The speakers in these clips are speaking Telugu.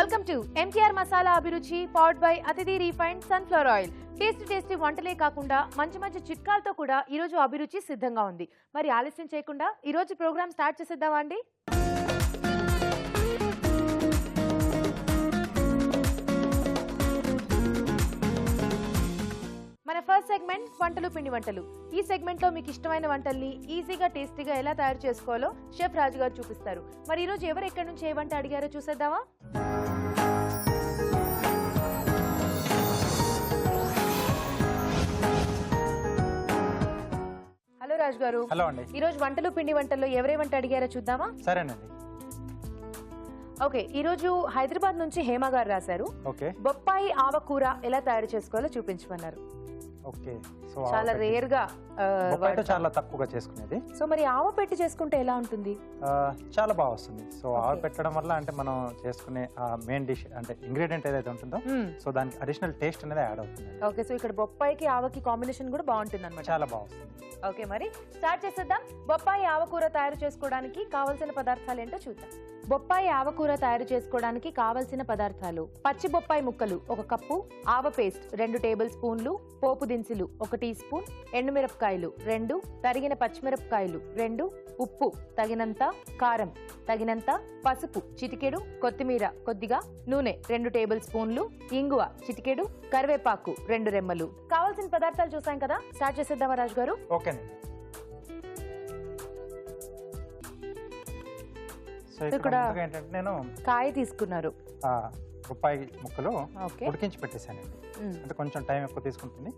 Welcome to MTR masala Abhiruchi powered by Athithi refined sunflower oil. Tasty వంటలే కాకుండా మంచి చిట్కాలతో కూడా ఈ రోజు అభిరుచి సిద్ధంగా ఉంది. మరి ఆలస్యం చేయకుండా ఈ రోజు ప్రోగ్రామ్ స్టార్ట్ చేసేద్దామా అండి? మన ఫస్ట్ సెగ్మెంట్ వంటలు పిండి వంటలు. ఈ సెగ్మెంట్ లో మీకు ఇష్టమైన వంటల్ని ఈజీగా టేస్టీగా ఎలా తయారు చేసుకోవాలో షెఫ్ రాజు గారు చూపిస్తారు. మరి ఈ రోజు ఎవరు ఎక్కడి నుంచి ఏ వంట అడిగారో చూసేద్దామా? హలో రాజు గారు. హలో అండి. ఈ రోజు వంటలు పిండి వంటల్లో ఎవరే వంట అడిగారో చూద్దామా? సరేనండి. ఓకే, ఈ రోజు హైదరాబాద్ నుంచి హేమ గారు రాశారు. ఓకే, బొప్పాయి ఆవకూర ఎలా తయారు చేసుకోవాలో చూపించమన్నారు. ఓకే. సో చాలా రేర్ గా చాలా తక్కువగా చేసుకునేది. సో మరి ఆవ పెట్టి చేసుకుంటే ఎలా ఉంటుంది? చాలా బాగా వస్తుంది. సో ఆవ పెట్టడం వల్ల అంటే మనం చేసుకునే మెయిన్ డిష్ అంటే ఇంగ్రీడియంట్ ఏదైతే ఉంటుందో సో దానికి అడిషనల్ టేస్ట్ అనేది యాడ్ అవుతుంది. ఓకే, సో ఇక్కడ బొప్పాయికి ఆవకి కాంబినేషన్ కూడా బాగుంటుంది అన్నమాట. చాలా బాగుంది. ఓకే, మరి స్టార్ట్ చేసేద్దాం. బొప్పాయి ఆవకూర తయారు చేసుకోవడానికి కావలసిన పదార్థాలు ఏంటో చూద్దాం. బొప్పాయి ఆవకూర తయారు చేసుకోవడానికి కావలసిన పదార్థాలు: పచ్చి బొప్పాయి ముక్కలు 1 కప్పు, ఆవ పేస్ట్ 2 టేబుల్ స్పూన్లు, పోపు దినుసులు 1 టీ స్పూన్, ఎండుమిరపకాయలు 2, తరిగిన పచ్చిమిరపకాయలు 2, ఉప్పు తగినంత, కారం తగినంత, పసుపు చిటికెడు, కొత్తిమీర కొద్దిగా, నూనె 2 టేబుల్ స్పూన్లు, ఇంగువ చిటికెడు, కరివేపాకు 2 రెమ్మలు. కావాల్సిన పదార్థాలు చూసాం కదా, స్టార్ట్ చేసేద్దామా రాజు గారు? ఓకేనండి. ఇక్కడ ఏంటంటే నేను కాయ తీసుకున్నారు, బొప్పాయి ముక్కలు ఉడికించి పెట్టేశానండి. అంటే కొంచెం టైం ఎక్కువ తీసుకుంటుంది.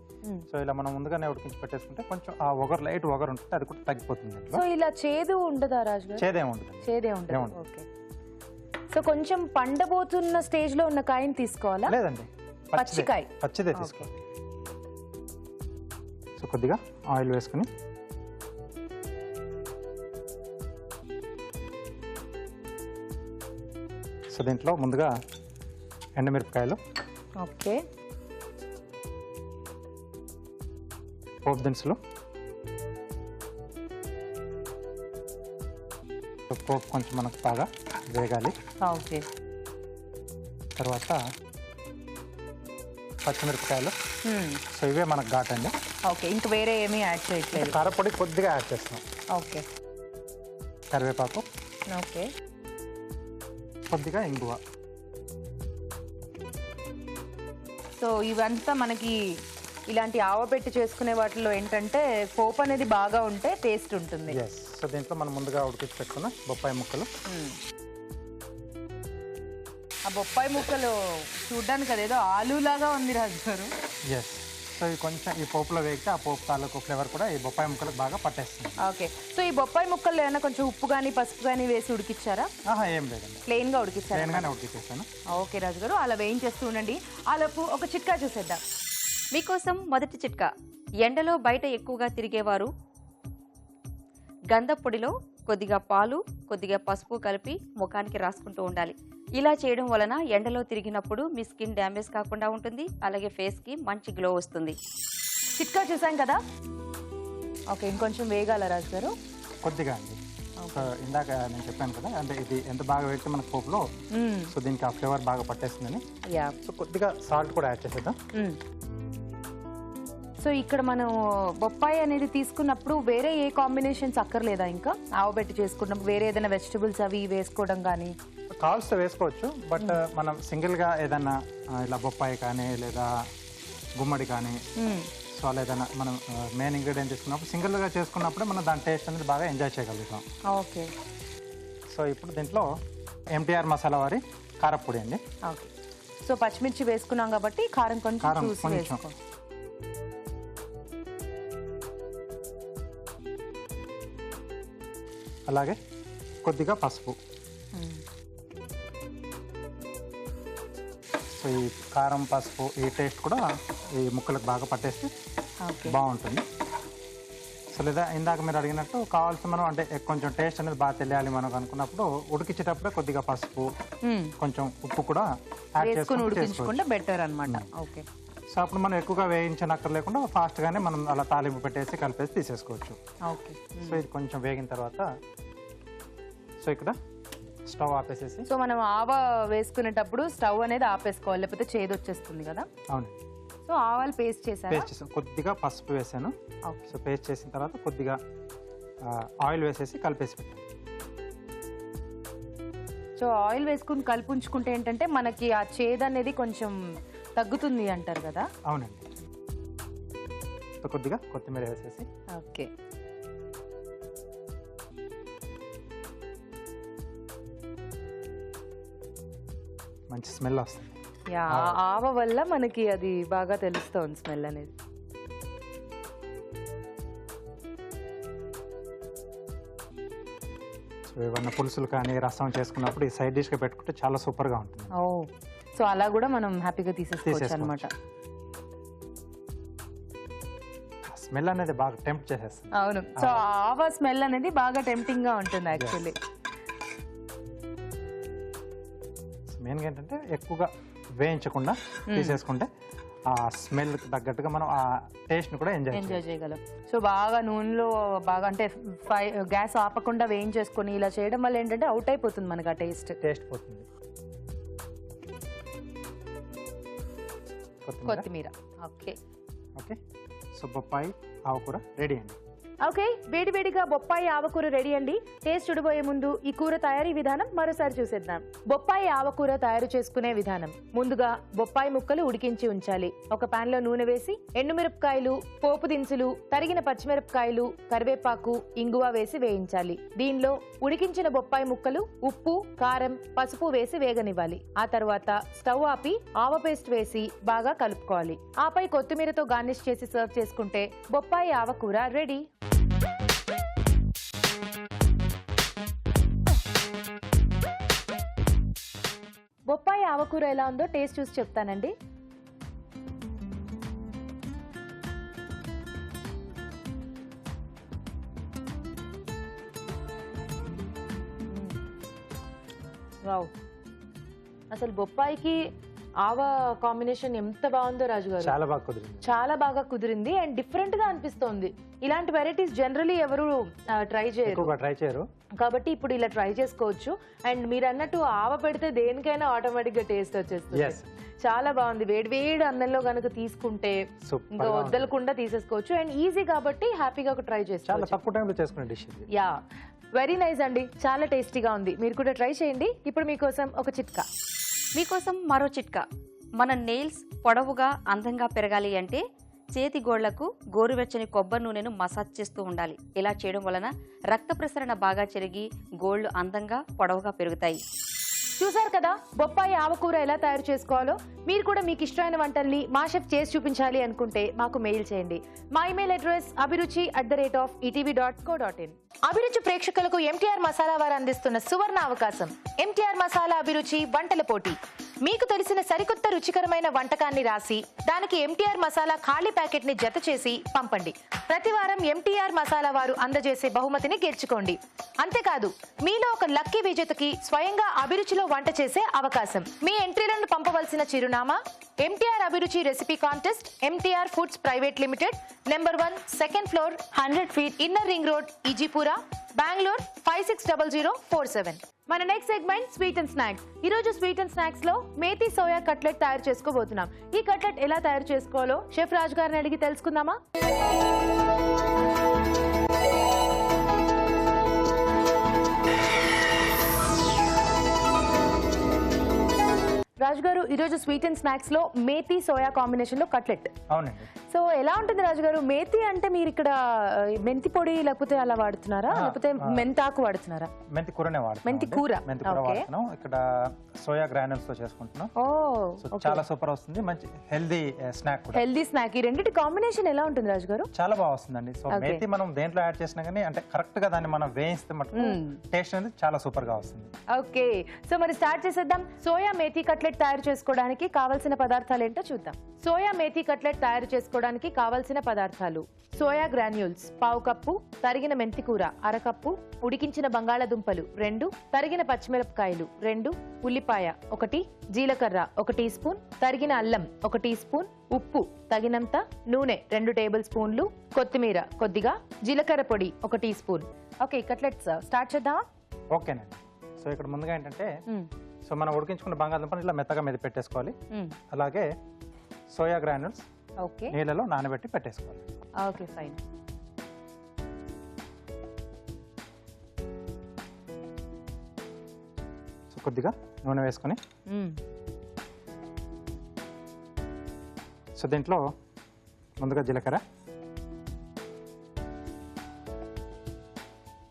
సో ఇలా మనం ముందుగానే ఉడికించి పెట్టేసుకుంటే కొంచెం ఆ లైట్ ఒగరు ఉంటుంది, అది కూడా తగ్గిపోతుంది. సో ఇలా చేదు ఉండదా రాజు గారు? చేదే ఉండదు. చేదే ఉండదు. ఓకే, సో కొంచెం పండబోతున్న స్టేజ్ లో ఉన్న కాయని తీసుకోవాలా? లేదండి, పచ్చిదే తీసుకోవాలి. సో కొద్దిగా ఆయిల్ వేసుకుని సో దీంట్లో ముందుగా ఎండుమిరపకాయలు, ఓకే, పోపు దినుసులు, పోపు కొంచెం మనకు బాగా వేగాలి. ఓకే, తర్వాత పచ్చిమిరపకాయలు. సో ఇవే మనకు ఘాటండి. ఓకే, ఇంక వేరే ఏమీ యాడ్ చేయట్లేదు. కారపొడి కొద్దిగా యాడ్ చేస్తున్నాం. ఓకే, కరివేపాకు, ఓకే, కొద్దిగా ఇంగువ. సో ఇవంతా మనకి ఇలాంటి ఆవపెట్టి చేసుకునే వాటిలో ఏంటంటే పోపు అనేది బాగా ఉంటే టేస్ట్ ఉంటుంది. సో దీంట్లో మనం ముందుగా ఉడికించి పెట్టుకున్న బొప్పాయి ముక్కలు. ఆ బొప్పాయి ముక్కలు చూడ్డానికి అదేదో ఆలూలాగా ఉంది రాజు గారు. సో ఇవి కొంచెం ఈ పోపులో వేగితే ఆ పోపు తాలూకు ఫ్లేవర్ కూడా ఈ బొప్పాయి ముక్కలకు బాగా పట్టేస్తుంది. ఓకే, సో ఈ బొప్పాయి ముక్కల్లో ఏమైనా కొంచెం ఉప్పు కానీ పసుపు కానీ వేసి ఉడికిచ్చారా? ఏం లేదండి, ప్లెయిన్ గా ఉడికిచ్చారా? ఉడికిచ్చేసాను. ఓకే రాజు గారు, అలా వేయించేస్తూ ఉండండి. అలాపు ఒక చిట్కా చూసేద్దాం. మీకోసం మొదటి చిట్కా: ఎండలో బయట ఎక్కువగా తిరిగేవారు గంధపు పొడిలో కొద్దిగా పాలు, కొద్దిగా పసుపు కలిపి ముఖానికి రాసుకుంటూ ఉండాలి. ఇలా చేయడం వలన ఎండలో తిరిగినప్పుడు మీ స్కిన్ డ్యామేజ్ కాకుండా ఉంటుంది, అలాగే ఫేస్ కి మంచి గ్లో వస్తుంది. చిట్కా చూసాం కదా. ఓకే, ఇంకొంచెం వేగాల రాజు గారు? కొద్దిగా అండి. ఇందాక నేను చెప్పాను కదా, అంటే ఇది ఎంత బాగా వేగితే మన పోపులో సో దీనికి ఆ ఫ్లేవర్ బాగా పట్టేస్తుందని. సో కొద్దిగా సాల్ట్ కూడా యాడ్ చేసేద్దాం. సో ఇక్కడ మనం బొప్పాయి అనేది తీసుకున్నప్పుడు వేరే ఏ కాంబినేషన్స్ అక్కర్లేదా? ఇంకా ఆవబెట్టి చేసుకున్నప్పుడు వేరే ఏదైనా వెజిటబుల్స్ అవి వేసుకోవడం కానీ కావాల్సి వేసుకోవచ్చు. బట్ మనం సింగిల్ గా ఏదన్నా ఇలా బొప్పాయి కానీ లేదా గుమ్మడి కానీ సో అలా ఏదైనా మనం మెయిన్ ఇంగ్రీడియంట్ తీసుకున్నప్పుడు సింగిల్ గా చేసుకున్నప్పుడే మనం దాని టేస్ట్ అనేది బాగా ఎంజాయ్ చేయగలుగుతాం. ఓకే, సో ఇప్పుడు దీంట్లో ఎంటీఆర్ మసాలా వారి కారపొడి అండి. ఓకే, సో పచ్చిమిర్చి వేసుకున్నాం కాబట్టి కారం కొంచెం చూసి వేసుకో. అలాగే కొద్దిగా పసుపు. సో ఈ కారం పసుపు ఈ టేస్ట్ కూడా ఈ ముక్కలకు బాగా పట్టేస్తే బాగుంటుంది. సో లేదా ఇందాక మీరు అడిగినట్టు కావాల్సి మనం అంటే కొంచెం టేస్ట్ అనేది బాగా తెలియాలి మనకు అనుకున్నప్పుడు ఉడికించేటప్పుడే కొద్దిగా పసుపు కొంచెం ఉప్పు కూడా యాడ్ చేసుకుంటే బెటర్ అన్నమాట. ఓకే, సో అప్పుడు మనం ఎక్కువగా వేయించనక్కర్లేకుండా ఫాస్ట్గానే మనం అలా తాలింపు పెట్టేసి కలిపేసి తీసేసుకోవచ్చు. ఓకే, సో ఇది కొంచెం వేగిన తర్వాత సో ఇక్కడ స్టవ్ ఆపేసేసి. సో మనం ఆవ వేసుకునేటప్పుడు స్టవ్ అనేది ఆపేసుకోవాలి, లేకపోతే చేదు వచ్చేస్తుంది కదా. అవునండి. సో ఆవాలు పేస్ట్ చేశాను. పేస్ట్ చేసాను, కొద్దిగా పసుపు వేసాను. సో పేస్ట్ చేసిన తర్వాత కొద్దిగా ఆయిల్ వేసేసి కలిపేసి పెట్టాను. సో ఆయిల్ వేసుకుని కలిపి ఉంచుకుంటే ఏంటంటే మనకి ఆ చేదు అనేది కొంచెం తగ్గుతుంది అంటారు కదా. అవునండి. సో కొద్దిగా కొత్తిమీర వేసేసి. ఓకే. మంచి స్మెల్ వస్తుంది. యా, ఆవ వల్ల మనకి అది బాగా తెలుస్తుంది స్మెల్ అనేది. సో ఏమన్నా పులుసులు కానీ రసం చేసుకున్నప్పుడు ఈ సైడ్ డిష్గా పెట్టుకుంటే చాలా సూపర్గా ఉంటుంది. ఓ, సో అలా కూడా మనం హ్యాపీగా తీసేసుకోవచ్చు అనమాట. స్మెల్ అనేది బాగా టెంప్ట్ చేసేస్తుంది. అవును. సో ఆవ స్మెల్ అనేది బాగా టెంప్టింగ్ గా ఉంటుంది యాక్చువల్లీ. మెయిన్గా ఏంటంటే ఎక్కువగా వేయించకుండా తీసేసుకుంటే ఆ స్మెల్ తగ్గట్టుగా మనం ఆ టేస్ట్ ని కూడా ఎంజాయ్ చేయగలం. సో బాగా నూనెలో బాగా అంటే గ్యాస్ ఆపకుండా వేయించేసుకొని ఇలా చేయడం వల్ల ఏంటంటే అవుట్ అయిపోతుంది మనకి ఆ టేస్ట్ పోతుంది. కొత్తిమీర. Okay okay. సో బొప్పాయి ఆవకూర రెడీ అండి. ఓకే, వేడివేడిగా బొప్పాయి ఆవకూర రెడీ అండి. టేస్ట్ చూడబోయే ముందు ఈ కూర తయారీ విధానం మరోసారి చూసేద్దాం. బొప్పాయి ఆవకూర తయారు చేసుకునే విధానం. ముందుగా బొప్పాయి ముక్కలు ఉడికించి ఉంచాలి. ఒక పాన్ లో నూనె వేసి ఎండుమిరపకాయలు, పోపు దినుసులు, తరిగిన పచ్చిమిరపకాయలు, కరివేపాకు, ఇంగువ వేసి వేయించాలి. దీనిలో ఉడికించిన బొప్పాయి ముక్కలు, ఉప్పు, కారం, పసుపు వేసి వేగనివ్వాలి. ఆ తర్వాత స్టవ్ ఆపి ఆవ పేస్ట్ వేసి బాగా కలుపుకోవాలి. ఆపై కొత్తిమీరతో గార్నిష్ చేసి సర్వ్ చేసుకుంటే బొప్పాయి ఆవకూర రెడీ. బొప్పాయి ఆవకూర ఎలా ఉందో టేస్ట్ చూసి చెప్తానండి. వావ్, అసలు బొప్పాయికి ఆవ కాంబినేషన్ ఎంత బాగుందో రాజు గారు. చాలా బాగా కుదిరింది. చాలా బాగా కుదిరింది అండ్ డిఫరెంట్ గా అనిపిస్తోంది. ఇలాంటి వెరైటీస్ జనరలీ ఎవరు ట్రై చేయరు కాబట్టి ఇప్పుడు ఇలా ట్రై చేసుకోవచ్చు. అండ్ మీరు అన్నట్టు ఆవ పెడితే దేనికైనా ఆటోమేటిక్ గా టేస్ట్ వచ్చేస్తుంది. చాలా బాగుంది. వేడి అన్నంలో కనుక తీసుకుంటే ఇంకా వద్దలకుండా తీసేసుకోవచ్చు అండ్ ఈజీ కాబట్టి హ్యాపీగా ట్రై చేసుకోవచ్చు. చాలా తక్కువ టైంలో చేసుకునే డిష్ ఇది. యా, వెరీ నైస్ అండి. చాలా టేస్టీగా ఉంది. మీరు కూడా ట్రై చేయండి. ఇప్పుడు మీకోసం ఒక చిట్కా. మీకోసం మరో చిట్కా. మన నెయిల్స్ పొడవుగా అందంగా పెరగాలి అంటే చేతి గోళ్లకు గోరువెచ్చని కొబ్బరి నూనెను మసాజ్ చేస్తూ ఉండాలి. ఇలా చేయడం వలన రక్త ప్రసరణ బాగా చెరిగి గోళ్లు అందంగా పొడవుగా పెరుగుతాయి. చూసారు కదా బొప్పాయి ఆవకూర ఎలా తయారు చేసుకోవాలో. మీరు కూడా మీకు ఇష్టమైన వంటల్ని మా షెఫ్ చేసి చూపించాలి అనుకుంటే మాకు మెయిల్ చేయండి. మా ఇమెయిల్ అడ్రస్ abhiruchi@etv.co.in. అభిరుచి ప్రేక్షకులకు ఎంటీఆర్ మసాలా వారు అందిస్తున్న సువర్ణ అవకాశం. ఎంటీఆర్ మసాలా అభిరుచి వంటల పోటీ. మీకు తెలిసిన సరికొత్త రుచికరమైన వంటకాన్ని రాసి దానికి ఎంటీఆర్ మసాలా ఖాళీ ప్యాకెట్ ని జత చేసి పంపండి. ప్రతి వారం ఎంటీఆర్ మసాలా వారు అందజేసే బహుమతిని గెలుచుకోండి. అంతేకాదు మీలో ఒక లక్కీ విజేతకి స్వయంగా అభిరుచిలో వంట చేసే అవకాశం. మీ ఎంట్రీలను పంపవలసిన చిరునామా MTR Abhiruchi recipe contest, MTR foods private limited, number 1, second floor, 100 feet, inner ring road, Ejipura, Bengaluru 560047. మన next segment sweet and snacks. ఈ రోజు స్వీట్ అండ్ స్నాక్స్ లో మేతి సోయా కట్లెట్ తయారు చేసుకోబోతున్నాం. ఈ కట్లెట్ ఎలా తయారు చేసుకోవాలో షెఫ్ రాజు గారిని అడిగి తెలుసుకుందామా? రాజు గారు, ఈరోజు స్వీట్ అండ్ స్నాక్స్ లో మేతి సోయా కాంబినేషన్ లో కట్లెట్. అవునండి. సో ఎలా ఉంటుంది రాజు గారు? మేతి అంటే మీరు ఇక్కడ మెంతి పొడి లేకపోతే అలా వాడుతున్నారా, లేకపోతే మెంతాకు వాడుతున్నారా? మెంతి కూరనే వాడుతున్నాం. మెంతి కూర వాడుతున్నాం. ఇక్కడ సోయా గ్రానుల్స్ తో చేసుకుంటున్నాం. చాలా సూపర్ వస్తుంది. మంచి హెల్దీ స్నాక్ కూడా. Healthy snack. ఈ రెండింటి కాంబినేషన్ ఎలా ఉంటుంది రాజు గారు? చాలా బాగా వస్తుందండి. సో మేతి మనం దేంట్లో యాడ్ చేసినా కానీ అంటే కరెక్ట్ గా దాన్ని మనం వేయిస్తే మటుకు టేస్ట్ అనేది చాలా సూపర్ గా వస్తుంది. ఓకే, సో మరి స్టార్ట్ చేసేద్దాం. సోయా మేతి కట్లెట్ తయారు చేసుకోవడానికి కావాల్సిన పదార్థాలు ఏంటో చూద్దాం. సోయా మేతి కట్లెట్ తయారు చేసుకోవడానికి కావాల్సిన పదార్థాలు: సోయా గ్రాన్యూల్స్ 1/2 కప్పు, తరిగిన మెంతి కూర 1/2 కప్పు, ఉడికించిన బంగాళాదుంపలు 2, తరిగిన పచ్చిమిరపకాయలు 2, ఉల్లిపాయ 1, జీలకర్ర 1 టీ స్పూన్, తరిగిన అల్లం 1 టీ స్పూన్, ఉప్పు తగినంత, నూనె 2 టేబుల్ స్పూన్లు, కొత్తిమీర కొద్దిగా, జీలకర్ర పొడి 1 teaspoon. Okay, cutlets start చేద్దామా? ఓకేనండి. సో ఇక్కడ ముందుగా ఏంటంటే సో మనం ఉడికించుకున్న బంగాళదుంపని ఇలా మెత్తగా మీద పెట్టేసుకోవాలి. అలాగే సోయా గ్రాన్యూల్స్ ఓకే నీళ్ళలో నానబెట్టి పెట్టేసుకోవాలి. Okay fine. సో కొద్దిగా నూనె వేసుకొని సో దీంట్లో ముందుగా జీలకర్ర,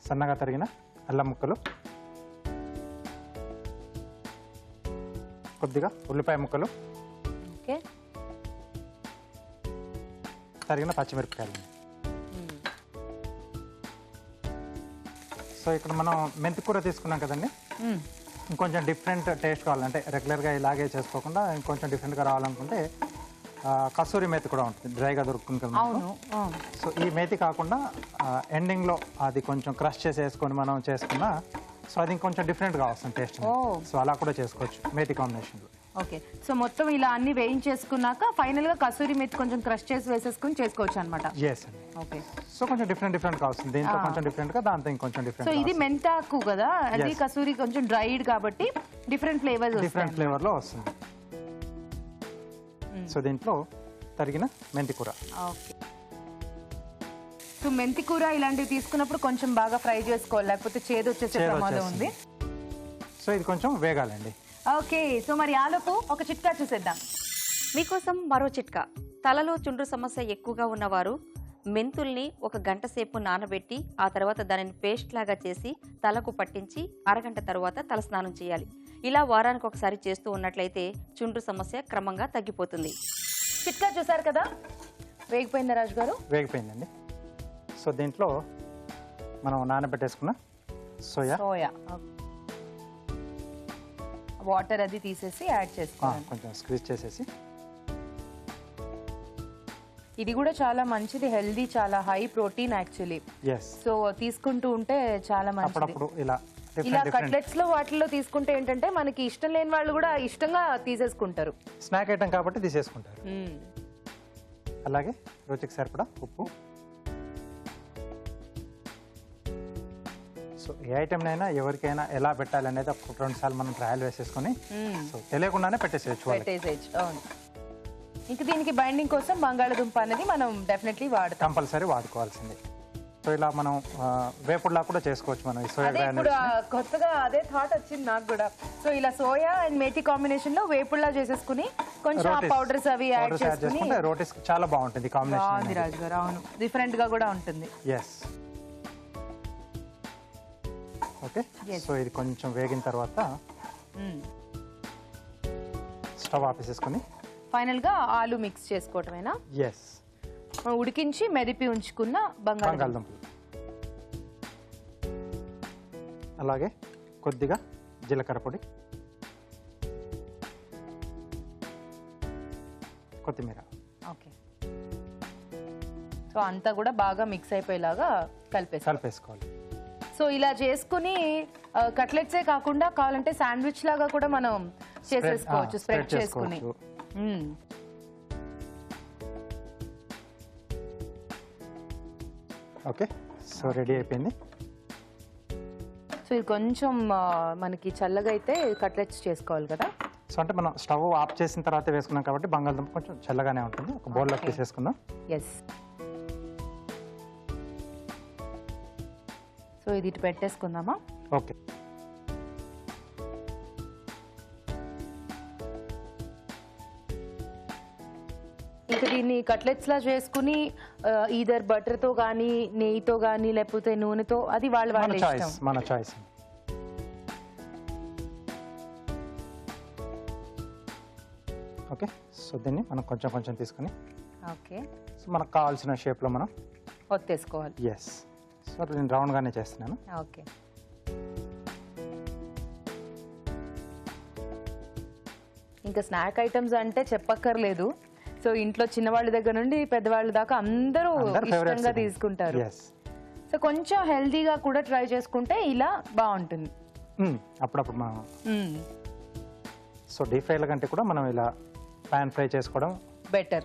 సన్నగా తరిగిన అల్లం ముక్కలు, కొద్దిగా ఉల్లిపాయ ముక్కలు, ఓకే తరిగిన పచ్చిమిరపకాయలు. సో ఇక్కడ మనం మెంతి కూర తీసుకున్నాం కదండి, ఇంకొంచెం డిఫరెంట్ టేస్ట్ కావాలంటే రెగ్యులర్గా ఇలాగే చేసుకోకుండా ఇంకొంచెం డిఫరెంట్గా రావాలనుకుంటే కసూరి మేతి కూడా ఉంటుంది, డ్రైగా దొరుకుతుంది కదా. అవును. సో ఈ మేతి కాకుండా ఎండింగ్లో అది కొంచెం క్రష్ చేసి వేసుకొని మనం చేసుకున్నా సో అది ఇంకొంచెం డిఫరెంట్గా వస్తుంది టేస్ట్. సో అలా కూడా చేసుకోవచ్చు మేతి కాంబినేషన్లో. ఓకే, సో మొత్తం ఇలా అన్ని వేయించేసుకున్నాక ఫైనల్ గా కసూరి మెతి కొంచెం క్రష్ చేసి వేసేసుకుని చేసుకోవచ్చు అనమాట. ఎస్ అండి. ఓకే, సో కొంచెం డిఫరెంట్ గా వస్తుంది, దీంట్లో కొంచెం డిఫరెంట్ గా, దాంతో ఇంకొంచెం సో డిఫరెంట్. ఇది మెంతాకు కదా, అది కసూరి కొంచెం డ్రైడ్ కాబట్టి డిఫరెంట్ ఫ్లేవర్స్ డిఫరెంట్ ఫ్లేవర్ లో వస్తుంది. సో దీంట్లో తరిగిన మెంతి కూర. ఓకే, సో మెంతి కూర ఇలాంటివి తీసుకున్నప్పుడు కొంచెం బాగా ఫ్రై చేసుకోవాలి, లేకపోతే చేదు వచ్చేసే ప్రమాదం ఉంది. సో ఇది కొంచెం వేగాలండి. ఓకే, సో మరి ఆలోపు ఒక చిట్కా చూసేద్దాం. మీకోసం మరో చిట్కా. తలలో చుండ్రు సమస్య ఎక్కువగా ఉన్నవారు మెంతుల్ని 1 గంట సేపు నానబెట్టి ఆ తర్వాత దానిని పేస్ట్ లాగా చేసి తలకు పట్టించి అరగంట తర్వాత తలస్నానం చేయాలి. ఇలా వారానికి ఒకసారి చేస్తూ ఉన్నట్లయితే చుండ్రు సమస్య క్రమంగా తగ్గిపోతుంది. చిట్కా చూసారు కదా, వేగిపోయిందా రాజు గారు? వేగిపోయిందండి. సో దీంట్లో మనం నానబెట్టేసుకున్న సోయా వాటర్ అది తీసేసి యాడ్ చేసుకోవాలి, కొంచెం స్క్వీజ్ చేసేసి. ఇది కూడా చాలా మంచిది, హెల్దీ, చాలా హై ప్రోటీన్ యాక్చువల్లీ. సో తీసుకుంటూ ఉంటే చాలా మంచిది. అప్పుడప్పుడు ఇలా కట్లెట్స్ లో వాటిల్లో తీసుకుంటే ఏంటంటే మనకి ఇష్టం లేని వాళ్ళు కూడా ఇష్టంగా తీసేసుకుంటారు, స్నాక్ ఐటమ్ కాబట్టి తీసేసుకుంటారు. అలాగే రుచికి సరిపడా ఉప్పు. సో ఏ ఐటెంనైనా ఎవరికైనా ఎలా పెట్టాలి అనేది ఒక 2 సార్లు మనం ట్రయల్ వేసేసుకొని సో తెలియకుండానే పెట్టేసేయచ్చు. అవును. ఇంక దీనికి బైండింగ్ కోసం బంగాళదుంప అనేది మనం డెఫినెట్లీ వాడతాం, కంపల్సరీ వాడుకోవాల్సింది. సో ఇలా మనం వేపుడులా కూడా చేసుకోవచ్చు మనం ఈ సోయా ఇప్పుడు కొత్తగా అదే థాట్ వచ్చింది నాకు కూడా. సో ఇలా సోయా అండ్ మేతి కాంబినేషన్ లో వేపుడులా చేసేసుకుని కొంచెం పౌడర్స్ అవి యాడ్ చేసుకుంటే రోటీస్ చాలా బాగుంటుంది కాంబినేషన్. రాజు గారు అవును, డిఫరెంట్ గా కూడా ఉంటుంది. ఎస్. ఓకే, సో ఇది కొంచెం వేగిన తర్వాత స్టవ్ ఆపేసేసుకుని ఫైనల్ గా ఆలు మిక్స్ చేసుకోవటమేనా? ఎస్. ఉడికించి మెదిపి ఉంచుకున్న బంగాళదుంపలు, అలాగే కొద్దిగా జీలకర్ర పొడి, కొత్తిమీర. ఓకే, సో అంతా కూడా బాగా మిక్స్ అయిపోయేలాగా కలిపేసుకోవాలి. సో ఇలా చేసుకుని కట్లెట్సే కాకుండా కావాలంటే శాండ్విచ్ లాగా కూడా మనం చేసేసుకోవచ్చు, స్ప్రెడ్ చేసుకుని. ఓకే, సో రెడీ అయిపోయింది. సో ఇది కొంచెం మనకి చల్లగా అయితే కట్లెట్స్ చేసుకోవాలి కదా. సో అంటే మనం స్టవ్ ఆఫ్ చేసిన తర్వాత వేసుకున్నాం కాబట్టి బంగాళదుంప కొంచెం చల్లగానే ఉంటుంది. ఒక బౌల్లోకి తీసేసుకుందాం. ఎస్. సో ఇది ఇటు పెట్టేసుకుందామా? ఓకే. ఇంకా దీన్ని కట్లెట్స్ లా చేసుకుని ఈదర్ బటర్ తో గానీ నెయ్యితో గానీ లేకపోతే నూనెతో, అది వాళ్ళ ఇష్టం, మన చాయిస్. ఓకే, సో దీన్ని మనం కొంచెం కొంచెం తీసుకుని ఓకే సో మనకు కావాల్సిన షేప్లో మనం ఒత్తేసుకోవాలి. ఎస్. సో నేను రౌండ్గానే చేస్తున్నాను. ఓకే. ఇంకా స్నాక్ ఐటమ్స్ అంటే చెప్పక్కర్లేదు. సో ఇంట్లో చిన్నవాళ్ళ దగ్గర నుండి పెద్దవాళ్ళ దాకా అందరూ ఇష్టంగా తీసుకుంటారు. సో కొంచెం హెల్తీగా కూడా ట్రై చేసుకుంటే ఇలా బాగుంటుంది. అప్పుడప్పుడు మనం సో డీప్ ఫ్రైల కంటే కూడా మనం ఇలా పాన్ ఫ్రై చేసుకోవడం బెటర్.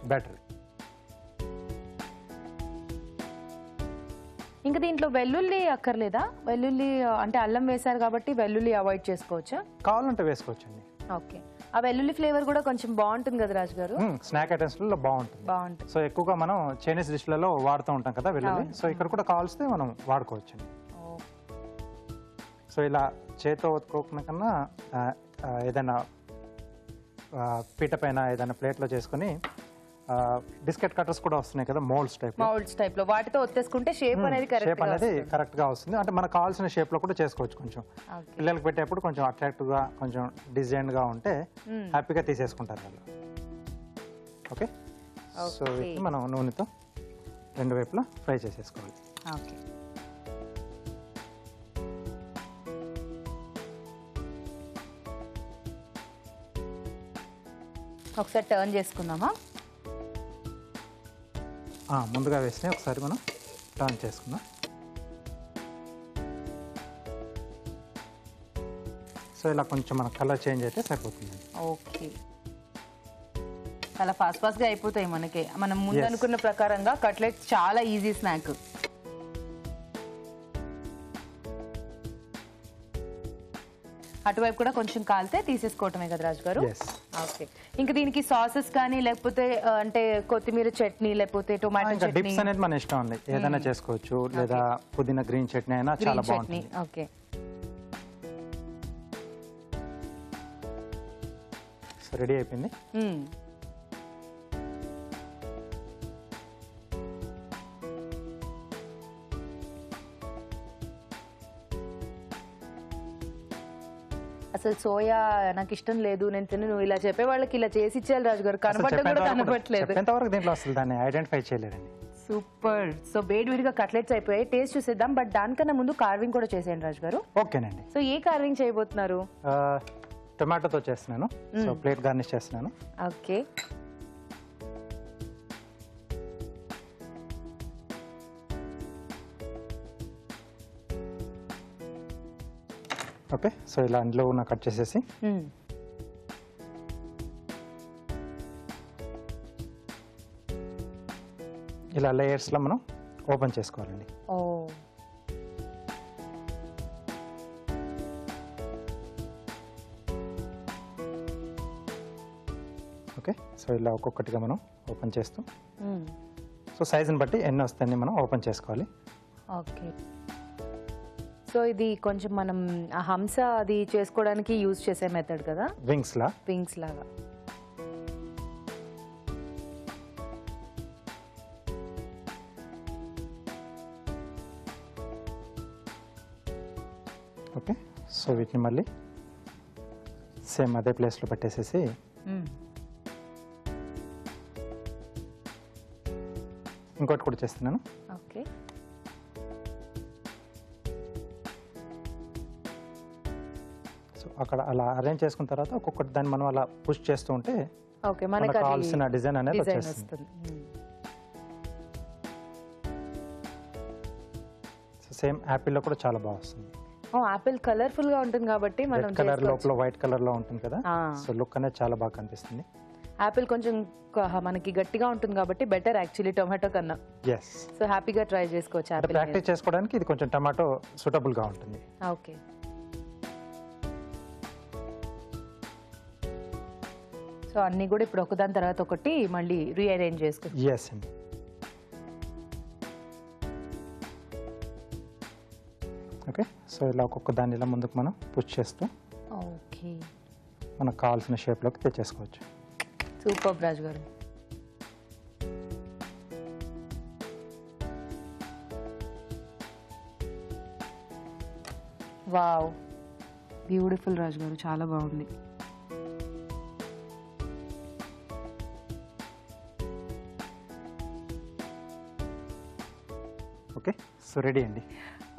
ఇంకా దీంట్లో వెల్లుల్లి అక్కర్లేదా? వెల్లుల్లి అంటే అల్లం వేశారు కాబట్టి వెల్లుల్లి అవాయిడ్ చేసుకోవచ్చా? కావాలంటే వేసుకోవచ్చండి. ఓకే. ఆ వెల్లుల్లి ఫ్లేవర్ కూడా కొంచెం బాగుంటుంది కదా రాజు గారు? స్నాక్ ఐటమ్స్లో బాగుంటుంది. సో ఎక్కువగా మనం చైనీస్ డిష్లలో వాడుతూ ఉంటాం కదా వెల్లుల్లి. సో ఇక్కడ కూడా కావాల్స్తే మనం వాడుకోవచ్చండి. సో ఇలా చేతితో ఒత్తుకోకుండా కన్నా ఏదైనా పీట పైన ఏదైనా ప్లేట్లో చేసుకుని బిస్కెట్ కట్టర్స్ కూడా వస్తున్నాయి కదా, మోల్డ్స్ టైప్ లో వాటితో ఒత్తేసుకుంటే షేప్ అనేది కరెక్ట్ గా వస్తుంది. అంటే మనకు కావాల్సిన షేప్ లో కూడా చేసుకోవచ్చు. కొంచెం పిల్లలకు పెట్టేప్పుడు కొంచెం అట్రాక్టివ్ గా కొంచెం డిజైన్ గా ఉంటే హ్యాపీగా తీసేసుకుంటారు వాళ్ళు. ఓకే. సో వీటిని మనం నూనెతో రెండు వైపులా ఫ్రై చేసేసుకోవాలి. ఓకే. ఒకసారి టర్న్ చేసుకుందామా? ముందుగా వేసినాయి ఒకసారి మనం టర్న్ చేసుకుందాం. సో ఇలా కొంచెం మన కలర్ చేంజ్ అయితే సరిపోతుంది. ఓకే. చాలా ఫాస్ట్గా అయిపోతాయి మనకి. మనం ముందు అనుకున్న ప్రకారంగా కట్లెట్స్ చాలా ఈజీ స్నాక్. అటువైపు కూడా కొంచెం కాలితే తీసేసుకోవటమే కదా రాజు గారు? ఓకే. ఇంకా దీనికి సాసెస్ కానీ లేకపోతే అంటే కొత్తిమీర చట్నీ లేకపోతే టొమాటో చట్నీ డిప్స్ అనేది మన ఇష్టం అండి. ఏదైనా చేసుకోవచ్చు, లేదా పుదీనా గ్రీన్ చట్నీ అయినా చాలా బాగుంటుంది. ఓకే. సో రెడీ అయిపోయింది. అసలు సోయా నాకు ఇష్టం లేదు, నేను తిను, నువ్వు ఇలా చెప్పే వాళ్ళకి ఇలా చేసి ఇచ్చేయాలి రాజు గారు. కనబడట్లేదు. ఎంతవరకు దీంట్లో అసలు దాన్ని ఐడెంటిఫై చేయలేరండి. సూపర్. సో వేడివిడిగా కట్లెట్స్ అయిపోయాయి, టేస్ట్ చూసేద్దాం. బట్ దానికన్నా ముందు కార్వింగ్ కూడా చేసేయండి రాజు గారు. ఓకేనండి. సో ఏ కార్వింగ్ చేయబోతున్నారు? టొమాటోతో చేస్తున్నాను. సో ప్లేట్ గార్నిష్ చేస్తున్నాను. ఓకే. ఓకే. సో ఇలా అందులో ఉన్న కట్ చేసేసి ఇలా లేయర్స్లో మనం ఓపెన్ చేసుకోవాలండి. ఓకే. సో ఇలా ఒక్కొక్కటిగా మనం ఓపెన్ చేస్తూ సో సైజుని బట్టి ఎన్ని వస్తాయని మనం ఓపెన్ చేసుకోవాలి. ఓకే. సో ఇది కొంచెం మనం హంస అది చేసుకోవడానికి యూజ్ చేసే మెథడ్ కదా, వింగ్స్ లాగా. ఓకే. సో వీటిని మళ్ళీ సేమ్ అదే ప్లేస్లో పెట్టేసేసి ఇంకోటి కూడా చేస్తున్నాను. ఓకే. సో అక్కడ అలా అరేంజ్ చేసుకున్న తర్వాత ఒక్కొక్కటి దాన్ని మనం అలా పుష్ చేస్తూ ఉంటే మనకు కావాల్సిన డిజైన్ అనేది వచ్చేస్తుంది. సేమ్ యాపిల్లో కూడా చాలా బాగా వస్తుంది. యాపిల్ కలర్ఫుల్ గా ఉంటుంది కాబట్టి మనం కలర్ లోపల వైట్ కలర్ లో ఉంటుంది కదా, సో లుక్ అనేది చాలా బాగా కనిపిస్తుంది. యాపిల్ కొంచెం మనకి గట్టిగా ఉంటుంది కాబట్టి బెటర్ యాక్చువల్లీ టొమాటో కన్నా. సో హ్యాపీగా ట్రై చేసుకోవచ్చు. యాపిల్ ప్రాక్టీస్ చేసుకోవడానికి ఇది కొంచెం టొమాటో సూటబుల్ గా ఉంటుంది. ఓకే. సో అన్ని కూడా ఇప్పుడు ఒకదాని తర్వాత ఒకటి మళ్ళీ రీఅరేంజ్ చేసుకోవచ్చు. ఎస్ అండి. ఓకే. సో ఇలా ఒక్కొక్క దాన్ని ఇలా ముందుకు మనం పుష్ చేస్తూ ఓకే మనకు కావాల్సిన షేప్లోకి తెచ్చేసుకోవచ్చు. సూపర్ రాజు గారు. వావ్, బ్యూటిఫుల్ రాజు గారు, చాలా బాగుంది. ఓకే. సో రెడీ అండి.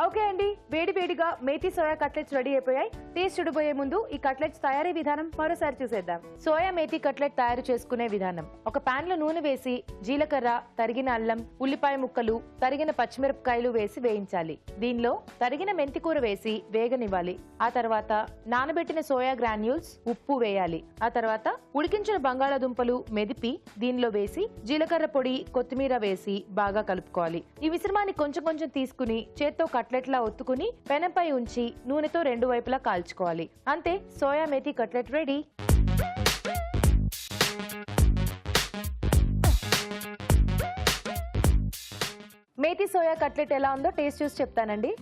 ఓకే అండి, వేడి వేడిగా మేతి సోయా కట్లెట్స్ రెడీ అయిపోయాయి. టేస్ట్ చూడబోయే ముందు ఈ కట్లెట్స్ తయారీ విధానం మరోసారి చూసేద్దాం. సోయా మేతి కట్లెట్ తయారు చేసుకునే విధానం. ఒక పాన్ లో నూనె వేసి జీలకర్ర, తరిగిన అల్లం, ఉల్లిపాయ ముక్కలు, తరిగిన పచ్చిమిరపకాయలు వేసి వేయించాలి. దీనిలో తరిగిన మెంతికూర వేసి వేగనివ్వాలి. ఆ తర్వాత నానబెట్టిన సోయా గ్రాన్యూల్స్, ఉప్పు వేయాలి. ఆ తర్వాత ఉడికించిన బంగాళాదుంపలు మెదిపి దీనిలో వేసి జీలకర్ర పొడి, కొత్తిమీర వేసి బాగా కలుపుకోవాలి. ఈ మిశ్రమాన్ని కొంచెం కొంచెం తీసుకుని చేత్తో కట్లెట్లా ఒత్తుకుని పెనంపై ఉంచి నూనెతో రెండు వైపులా కాల్చుకోవాలి. అంతే, soya methi cutlet ready. Methi soya cutlet ఎలా ఉందో టేస్ట్ చూసి చెప్తానండి.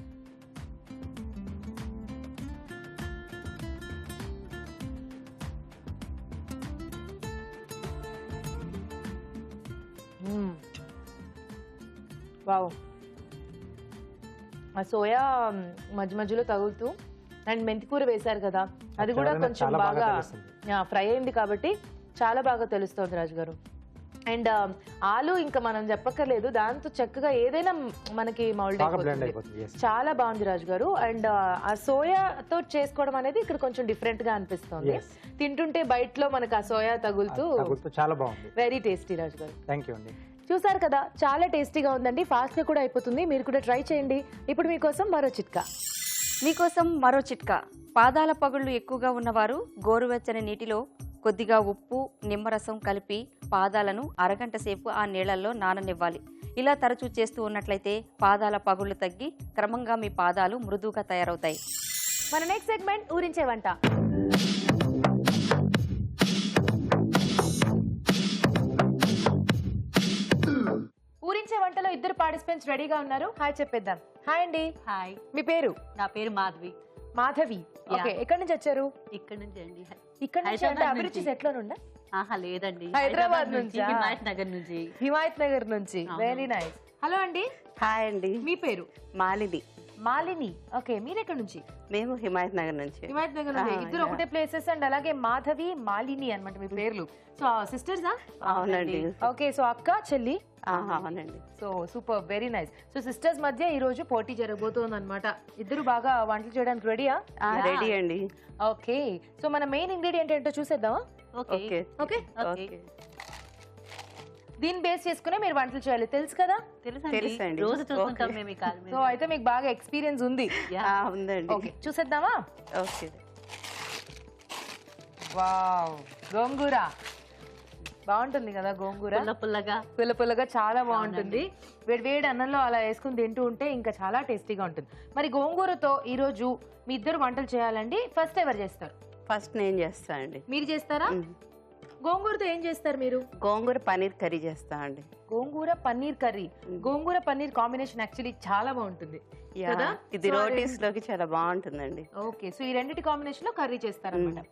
వావ్, ఆ సోయా మధ్య మధ్యలో తగులుతూ అండ్ మెంతికూర వేశారు కదా, అది కూడా కొంచెం బాగా ఫ్రై అయింది కాబట్టి చాలా బాగా తెలుస్తుంది రాజు గారు. అండ్ ఆలు ఇంకా మనం చెప్పక్కర్లేదు, దాంతో చక్కగా ఏదైనా మనకి మౌల్డ్ అయిపోతుంది. చాలా బాగుంది రాజు గారు. అండ్ ఆ సోయాతో చేసుకోవడం అనేది ఇక్కడ కొంచెం డిఫరెంట్ గా అనిపిస్తుంది. తింటుంటే బయటలో మనకు ఆ సోయా తగులుతూ చాలా బాగుంది. వెరీ టేస్టీ రాజు గారు. థ్యాంక్ యూ అండి. చూసారు కదా, చాలా టేస్టీగా ఉందండి. ఫాస్ట్ గా కూడా అయిపోతుంది, మీరు కూడా ట్రై చేయండి. ఇప్పుడు మీకోసం మరో చిట్కా. పాదాల పగుళ్లు ఎక్కువగా ఉన్నవారు గోరువెచ్చని నీటిలో కొద్దిగా ఉప్పు, నిమ్మరసం కలిపి పాదాలను అరగంట సేపు ఆ నీళ్లలో నాననివ్వాలి. ఇలా తరచూ చేస్తూ ఉన్నట్లయితే పాదాల పగుళ్లు తగ్గి క్రమంగా మీ పాదాలు మృదువుగా తయారవుతాయి. మన నెక్స్ట్ సెగ్మెంట్ ఊరించే వంట. ఊరించే వంటలో ఇద్దరు పార్టిసిపెంట్స్ రెడీగా ఉన్నారు. హాయ్ చెప్పేద్దాం. హాయ్ అండి. హాయ్, మీ పేరు? నా పేరు మాధవి. మాధవి. ఓకే, ఎక్కడి నుంచి వచ్చారు? ఇక్కడ నుంచి అండి. ఇక్కడ నుంచి అంటే అభిరుచి సెట్ లో నుండా? ఆహా లేదండి, హైదరాబాద్ నుంచి, హిమాయత్ నగర్ నుంచి. హిమాయత్ నగర్ నుంచి. Very nice. హలో అండి. హాయ్ అండి. మీ పేరు? మాలిని. మాలిని. ఓకే, మీరు ఎక్కడి నుంచి? మేము హిమాయత్ నగర్ నుంచి. హిమాయత్ నగర్ నుంచి. ఇద్దరు ఒకటే ప్లేసెస్ అండ్ అలాగే మాధవి, మాలిని అన్నమాట మీ పేర్లు. సో సిస్టర్సా? అవునండి. ఓకే, సో అక్క చెల్లి. అవునండి. So super, very nice. So sisters మధ్య ఈ రోజు పోటీ జరగబోతోంది అనమాట. ఇద్దరు బాగా వంటలు చేయడానికి రెడీయా? రెడీ అండి. ఓకే, సో మన మెయిన్ ఇంగ్రీడియంట్ ఏంటో చూసేద్దామా? Okay okay. ఓకే. దీన్ని బేస్ చేసుకునే మీరు వంటలు చేయాలి, తెలుసు కదా? తెలుసండి. రోజు చూస్తుంటాం మేము. సో అయితే మీకు బాగా ఎక్స్పీరియన్స్ ఉంది. ఉందండి. ఓకే, చూసేద్దామా? ఓకే. వావ్, గోంగూర బాగుంటుంది కదా. గోంగూర పుల్లగా పుల్ల పుల్లగా చాలా బాగుంటుంది. వేడి వేడి అన్నంలో అలా వేసుకుని తింటూ ఉంటే ఇంకా చాలా టేస్టీగా ఉంటుంది. మరి గోంగూరతో ఈ రోజు మీ ఇద్దరు వంటలు చేయాలండి. ఫస్ట్ ఎవరు చేస్తారు? ఫస్ట్ నేను చేస్తానండి. మీరు చేస్తారా? గోంగూరతో ఏం చేస్తారు మీరు? గోంగూర పన్నీర్ కర్రీ చేస్తా అండి. గోంగూర paneer curry. Gongura paneer combination actually చాలా బాగుంటుంది కదా. ఇది రోటీస్ లోకి చాలా బాగుంటుందండి. ఓకే, సో ఈ రెండింటి కాంబినేషన్ లో కర్రీ చేస్తారన్నమాట.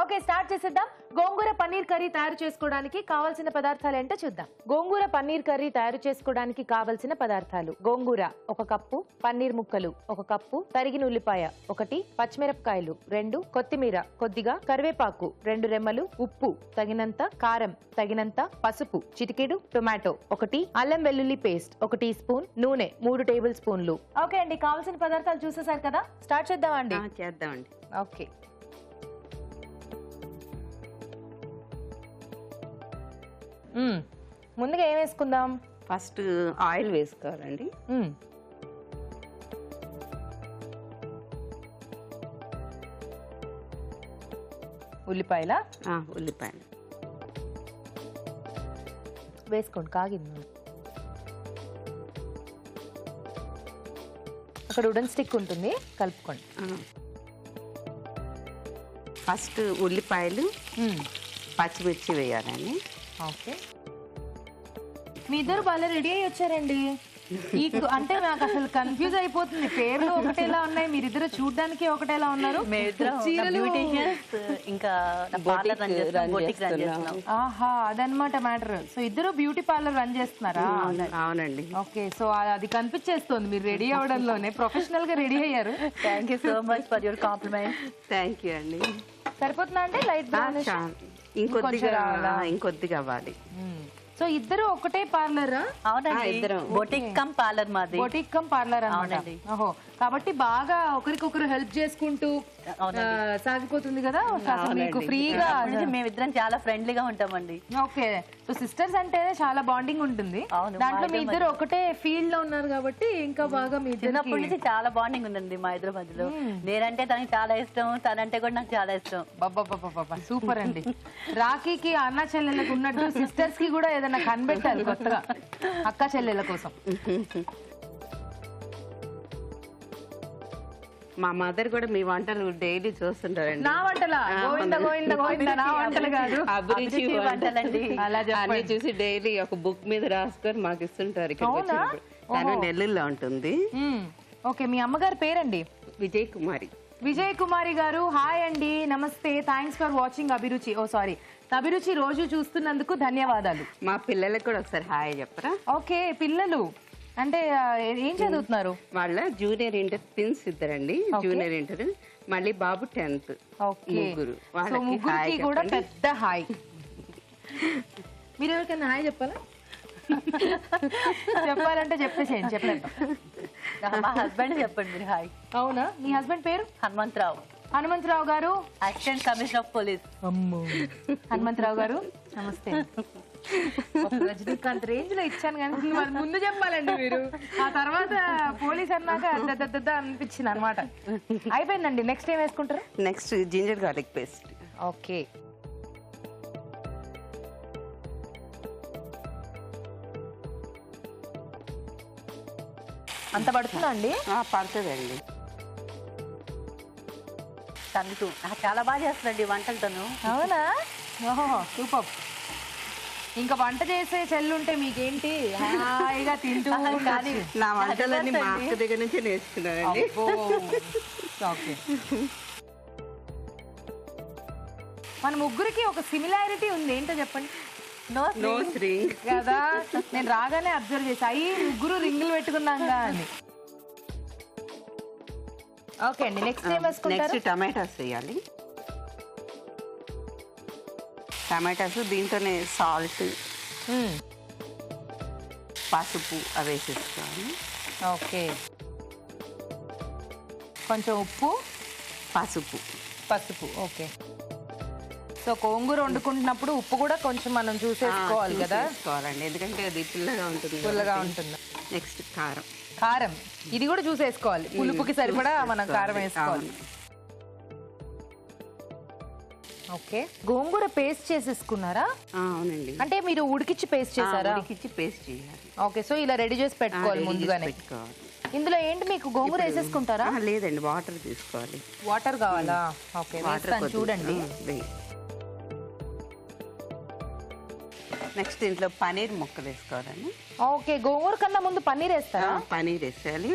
ఓకే, స్టార్ట్ చేసేద్దాం. గోంగూర పన్నీర్ కర్రీ తయారు చేసుకోవడానికి కావాల్సిన పదార్థాలు ఏంటో చూద్దాం. గోంగూర పన్నీర్ కర్రీ తయారు చేసుకోవడానికి కావలసిన పదార్థాలు: గోంగూర 1 కప్పు, పన్నీర్ ముక్కలు 1 కప్పు, తరిగిన ఉల్లిపాయ 1, పచ్చిమిరపకాయలు 2, కొత్తిమీర కొద్దిగా, కరివేపాకు 2 రెమ్మలు, ఉప్పు తగినంత, కారం తగినంత, పసుపు చిటికెడు, టొమాటో 1, అల్లం వెల్లుల్లి పేస్ట్ 1 టీ స్పూన్, నూనె 3 టేబుల్ స్పూన్లు. ఓకే అండి, కావాల్సిన పదార్థాలు చూసేసారు కదా, స్టార్ట్ చేద్దామండి. చేద్దామండి. ఓకే, ముందుగా ఏం వేసుకుందాం? ఫస్ట్ ఆయిల్ వేసుకోవాలండి. ఉల్లిపాయల ఉల్లిపాయలు వేసుకోండి, కాగింది. అక్కడ వుడెన్ స్టిక్ ఉంటుంది, కలుపుకోండి. ఫస్ట్ ఉల్లిపాయలు, పచ్చిమిర్చి వేయాలండి. ఓకే, మీ ఇద్దరు బాగా రెడీ అయ్యి వచ్చారండి. అంటే నాకు అసలు కన్ఫ్యూజ్ అయిపోతుంది, పేర్లు ఒకటేలా ఉన్నాయి, మీరిద్దరు చూడడానికి ఒకటేలా ఉన్నారు. ఇంకా ఆహా, అదనమాట మ్యాటర్. సో ఇద్దరు బ్యూటీ పార్లర్ రన్ చేస్తున్నారా? అవునండి. ఓకే, సో అది కనిపించేస్తుంది మీరు రెడీ అవడంలోనే. ప్రొఫెషనల్ గా రెడీ అయ్యారు. Thank you so much for your compliment. Thank you అండి. సరిపోతుందా అంటే లైట్ బ్రౌనిష్? ఇంకొద్దిగా అవ్వాలి. సో ఇద్దరు ఒకటే పార్లరా? అవునండి, బొటిక్ కమ్ పార్లర్ మాది. బొటిక్ కమ్ పార్లర్ అన్నమాట. ఓహో, కాబట్టి బాగా ఒకరికొకరు హెల్ప్ చేసుకుంటూ సాగిపోతుంది కదా అసలు మీకు ఫ్రీగా. మేమిద్దరం చాలా ఫ్రెండ్లీగా ఉంటామండి. ఓకే, సో సిస్టర్స్ అంటే చాలా బాండింగ్ ఉంటుంది. దాంట్లో మీ ఇద్దరు ఒకటే ఫీల్డ్ లో ఉన్నారు కాబట్టి ఇంకా బాగా మీ చిన్నప్పటి నుంచి చాలా బాండింగ్ ఉందండి మా ఇద్దరి మధ్యలో. నేనంటే తనకి చాలా ఇష్టం, తనంటే కూడా నాకు చాలా ఇష్టం. బాబా సూపర్ అండి. రాఖీకి అన్న చెల్లెళ్ళకు ఉన్నట్టు సిస్టర్స్ కి కూడా ఏదైనా కనిపెట్టాలి కొత్తగా అక్క చెల్లెళ్ళ కోసం. మా మదర్ కూడా మీ వంటలు డైలీ చూస్తుంటారండి. నా వంటలా? గోవింద గోవింద గోవింద, నా వంటలు కాదు, అభిరుచి వంటలండి. అలా అన్ని చూసి డైలీ ఒక బుక్ మీద రాసుకొని మాకు ఇస్తుంటారు. తను నెల్లూరులో ఉంటుంది. ఓకే, మీ అమ్మగారి పేరండి? విజయ్ కుమారి. విజయ్ కుమారి గారు, హాయ్ అండి, నమస్తే, థ్యాంక్స్ ఫర్ వాచింగ్ అభిరుచి. సారీ, అభిరుచి రోజు చూస్తున్నందుకు ధన్యవాదాలు. మా పిల్లలకు కూడా ఒకసారి హాయ్ చెప్పరా? ఓకే, పిల్లలు అంటే ఏం చదువుతున్నారు? వాళ్ళ జూనియర్ ఇంటర్ ట్విన్స్ ఇద్దరండి. జూనియర్ ఇంటర్, మళ్ళీ బాబు 10th. ముగ్గురు. వాళ్ళకి ముగ్గురికి కూడా పెద్ద హాయ్. మీరు ఎవరికైనా హాయ్ చెప్పాలా? చెప్పాలంటే చెప్పేసేయండి. చెప్పలేదు. మా హస్బెండ్ చెప్పండి మీరు హాయ్. అవునా? మీ హస్బెండ్ పేరు? Hanumantharao. Hanumantharao garu, assistant commissioner of police. Hanumantharao garu నమస్తే. రజనీకాంత్ రేంజ్ లో ఇచ్చాను కానీ వాళ్ళు ముందు చెప్పాలండి మీరు. ఆ తర్వాత పోలీస్ అన్నాక అనిపించింది అనమాట. అయిపోయిందండి. నెక్స్ట్ ఏం వేసుకుంటారు? Next ginger garlic paste. Okay, అంత పడుతుందా అండి? పడుతుందండి. తనకు చాలా బాగా చేస్తుందండి వంటలు తను. అవునా? ఓహో సూపర్. ఇంకా వంట చేసే చెల్లుంటే మీకేంటి, హాయిగా తింటూ. కానీ నా వంటలన్నీ మా అక్క దగ్గర నుంచి నేర్చుకున్నానండి. ఓకే, మన ముగ్గురికి ఒక సిమిలారిటీ ఉంది. ఏంటో చెప్పండి? నో రింగ్ కదా, నేను రాగానే అబ్జర్వ్ చేసా, అయ్యి ముగ్గురు రింగులు పెట్టుకున్నాంగా అని. ఓకే అండి, నెక్స్ట్ ఏం వేసుకుంటారు? నెక్స్ట్ టమాటాస్ వేయాలి. టమాటాస్ దీంట్లోనే సాల్ట్, పసుపు అవి వేసేసుకోవాలి. ఓకే, కొంచెం ఉప్పు, పసుపు. ఓకే, సో గోంగూర వండుకుంటున్నప్పుడు ఉప్పు కూడా కొంచెం మనం చూసేసుకోవాలి కదా. చూసుకోవాలండి, ఎందుకంటే అది పుల్లగా ఉంటుంది. పుల్లగా ఉంటుంది. నెక్స్ట్ కారం. కారం ఇది కూడా చూసేసుకోవాలి, పులుపుకి సరిపడా మనం కారం వేసుకోవాలి. ఓకే, గోంగూర పేస్ట్ చేసేసుకున్నారా? అవునండి. అంటే మీరు ఉడికిచ్చి పేస్ట్ చేశారా? ఉడికిచ్చి పేస్ట్ చేయాలి. ఓకే, సో ఇలా రెడీ చేసి పెట్టుకోవాలి ముందుగానే. ఇందులో ఏంటి మీకు గోంగూర వేసేసుకుంటారా? లేదండి, వాటర్ తీసుకోవాలి. వాటర్ కావాలా? ఓకే, వేస్తాను చూడండి. నెక్స్ట్ ఇంట్లో పనీర్ ముక్కలు వేసుకోవాలండి. ఓకే, గోంగూర కన్నా ముందు పన్నీర్ వేస్తారా? పనీర్ వేసేయాలి.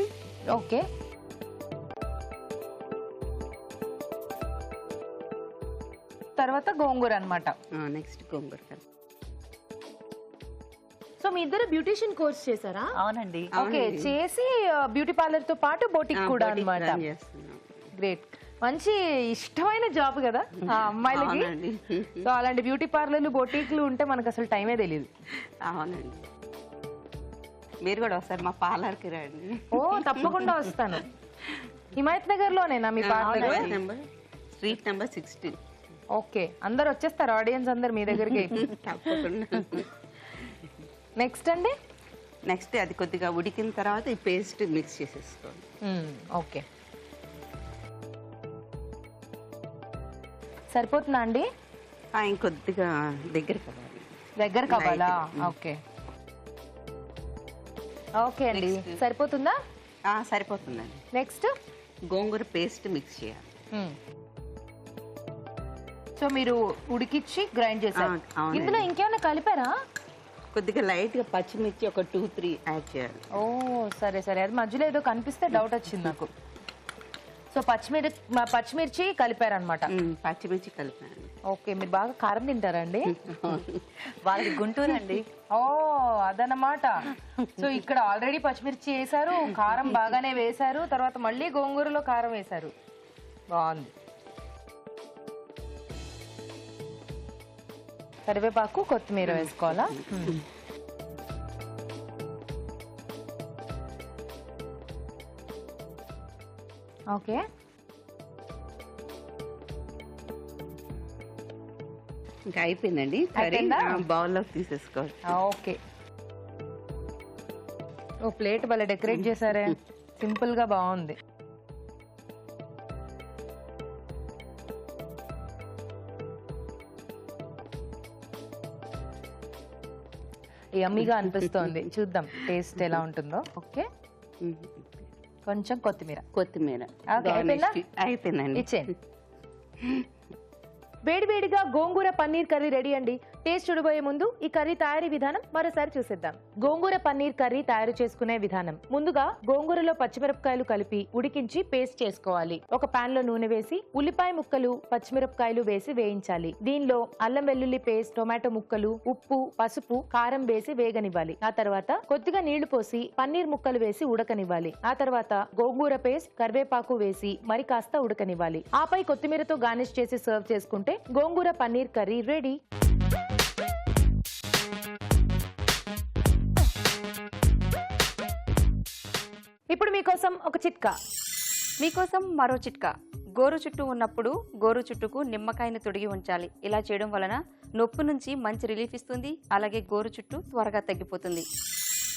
ఓకే, తర్వాత గోంగూర అన్నమాట. నెక్స్ట్ గోంగూర. సో మీ ఇద్దరు బ్యూటిషియన్ కోర్స్ చేశారా? అవునండి. ఓకే, చేసి బ్యూటీ పార్లర్ తో పాటు బోటిక్ కూడా అన్నమాట. గ్రేట్, మంచి ఇష్టమైన జాబ్ కదా ఆ అమ్మాయిలకి. సో అలాంటి బ్యూటీ పార్లర్లు బొటీక్లు ఉంటే మనకు అసలు టైమే తెలియదు. అవునండి, మీరు కూడా ఒకసారి మా పార్లర్కి రండి. ఓ తప్పకుండా వస్తాను. హిమాయత్ నగర్ లోనేనా మీ పార్లర్? Street number 16. ఓకే, అందరు వచ్చేస్తారు ఆడియన్స్ అందరు మీ దగ్గరికి. తప్పకుండా. నెక్స్ట్ అండి? నెక్స్ట్ అది కొద్దిగా ఉడికిన తర్వాత ఈ పేస్ట్ మిక్స్ చేసేసుకోండి. ఓకే, సరిపోతుందా అండి? ఇంకొద్దిగా దగ్గర కావాలా? ఓకే, ఓకే అండి, సరిపోతుందా? సరిపోతుందండి. నెక్స్ట్ గోంగూర పేస్ట్ మిక్స్ చేయాలి. సో మీరు ఉడికిచ్చి గ్రైండ్ చేశారు. ఇందులో ఇంకేమైనా కలిపారా? కొద్దిగా లైట్ గా పచ్చిమిర్చి ఒక 2-3 యాడ్ చేయాలి. ఓ సరే సరే, అది మధ్యలో ఏదో కనిపిస్తే డౌట్ వచ్చింది నాకు. సో పచ్చిమిర్చి కలిపారనమాట. పచ్చిమిర్చి కలిపాను. ఓకే, మీరు బాగా కారం తింటారండి? వాళ్ళకి గుంటూరు అండి. ఓ అదనమాట. సో ఇక్కడ ఆల్రెడీ పచ్చిమిర్చి వేసారు, కారం బాగానే వేసారు, తర్వాత మళ్ళీ గోంగూరలో కారం వేసారు. బాగుంది. కరివేపాకు, కొత్తిమీర వేసుకోవాలా? ఓకే, ఇంకా అయిపోయిందండి కర్రీ. అయిపోయిందా? బౌల్లోకి తీసేసుకోవాలి. ఓకే. ఓ ప్లేట్ భలే డెకరేట్ చేశారే, సింపుల్ గా బాగుంది. యమ్మీగా అనిపిస్తోంది. చూద్దాం టేస్ట్ ఎలా ఉంటుందో. ఓకే, కొంచెం కొత్తిమీర. కొత్తిమీర ఓకే, అయిపోయిందా? అయిపోయిందండి. ఇచ్చేయండి. వేడివేడిగా గోంగూర పన్నీర్ కర్రీ రెడీ అండి. టేస్ట్ చూడబోయే ముందు ఈ కర్రీ తయారీ విధానం మరోసారి చూసేద్దాం. గోంగూర పన్నీర్ కర్రీ తయారు చేసుకునే విధానం. ముందుగా గోంగూరలో పచ్చిమిరపకాయలు కలిపి ఉడికించి పేస్ట్ చేసుకోవాలి. ఒక పాన్ లో నూనె వేసి ఉల్లిపాయ ముక్కలు, పచ్చిమిరపకాయలు వేసి వేయించాలి. దీనిలో అల్లం వెల్లుల్లి పేస్ట్, టొమాటో ముక్కలు, ఉప్పు, పసుపు, కారం వేసి వేగనివ్వాలి. ఆ తర్వాత కొద్దిగా నీళ్లు పోసి పన్నీర్ ముక్కలు వేసి ఉడకనివ్వాలి. ఆ తర్వాత గోంగూర పేస్ట్, కరివేపాకు వేసి మరి కాస్త ఉడకనివ్వాలి. ఆపై కొత్తిమీరతో గార్నిష్ చేసి సర్వ్ చేసుకుంటే గోంగూర పన్నీర్ కర్రీ రెడీ. ఇప్పుడు మీకోసం ఒక చిట్కా. మీకోసం మరో చిట్కా. గోరు చుట్టూ ఉన్నప్పుడు గోరు చుట్టుకు నిమ్మకాయను తొడిగి ఉంచాలి. ఇలా చేయడం వలన నొప్పి నుంచి మంచి రిలీఫ్ ఇస్తుంది. అలాగే గోరు చుట్టూ త్వరగా తగ్గిపోతుంది.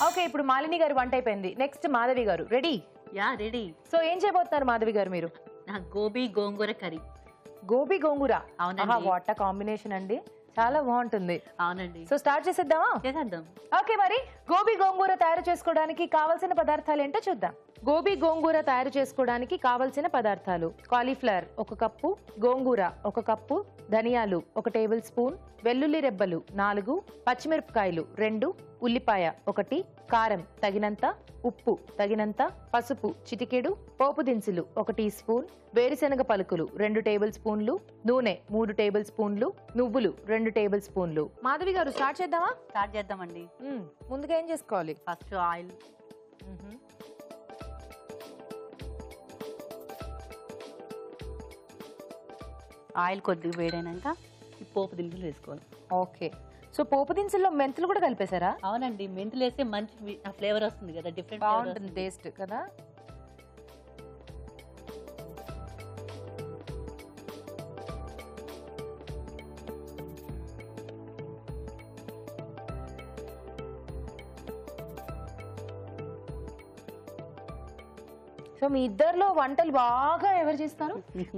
ఓకే, ఇప్పుడు మాలిని గారు వంట అయిపోయింది. నెక్స్ట్ మాధవి గారు రెడీ. Yeah ready. సో ఏం చేయబోతున్నారు మాధవి గారు మీరు? నా గోబీ గోంగూర కర్రీ. గోబీ గోంగూర. అవునండి. వాట్ కాంబినేషన్ అండి, చాలా బాగుంటుంది. అవునండి, సో స్టార్ట్ చేసేద్దామా? చేసేద్దాం. ఓకే, మరి గోబీ గోంగూర తయారు చేసుకోవడానికి కావలసిన పదార్థాలు ఏంటో చూద్దాం. గోబీ గోంగూర తయారు చేసుకోవడానికి కావలసిన పదార్థాలు: కాలీఫ్లవర్ 1 కప్పు, గోంగూర 1 కప్పు, ధనియాలు 1 టేబుల్ స్పూన్, వెల్లుల్లి రెబ్బలు 4, పచ్చిమిరపకాయలు 2, ఉల్లిపాయ 1, కారం తగినంత, ఉప్పు తగినంత, పసుపు చిటికెడు, పోపు దినుసులు 1 టీ స్పూన్, వేరుశనగ పలుకులు 2 టేబుల్ స్పూన్లు, నూనె 3 టేబుల్ స్పూన్లు, నువ్వులు 2 టేబుల్ స్పూన్లు. మాధవి గారు స్టార్ట్ చేద్దామా? స్టార్ట్ చేద్దామండి. ముందుగా ఏం చేసుకోవాలి? First oil. ఆయిల్ కొద్దిగా వేడైనాక ఈ పోపు దినుసులు వేసుకోవాలి. ఓకే, సో పోపు దినుసుల్లో మెంతులు కూడా కలిపేశారా? అవునండి, మెంతులు వేస్తే మంచి ఫ్లేవర్ వస్తుంది కదా, డిఫరెంట్ బాగుంటుంది టేస్ట్ కదా. సో మీ ఇద్దరిలో వంటలు బాగా ఎవరు చేస్తారు?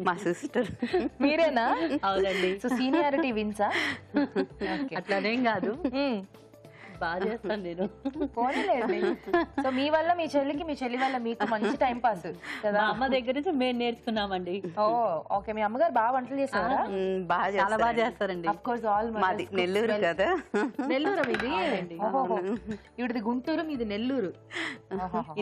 మా సిస్టర్. మీరేనా? అవునండి. So seniority విన్సా? అట్లానేం కాదు, బాగా చేస్తాను నేను. పోనీలేండి. సో మీ వల్ల మీ చెల్లికి, మీ చెల్లి వల్ల మీకు మంచి టైం పాస్ కదా. మా అమ్మ దగ్గర నుంచి మేము నేర్చుకున్నామండి. ఓ ఓకే, మీ అమ్మగారు బాగా వంటలు చేస్తారా? చాలా బాగా చేస్తారండి. ఆఫ్ కోర్స్ ఆల్ మాది నెల్లూరు కదా. నెల్లూరు మీది? ఇవిడిది గుంటూరు, మీది నెల్లూరు.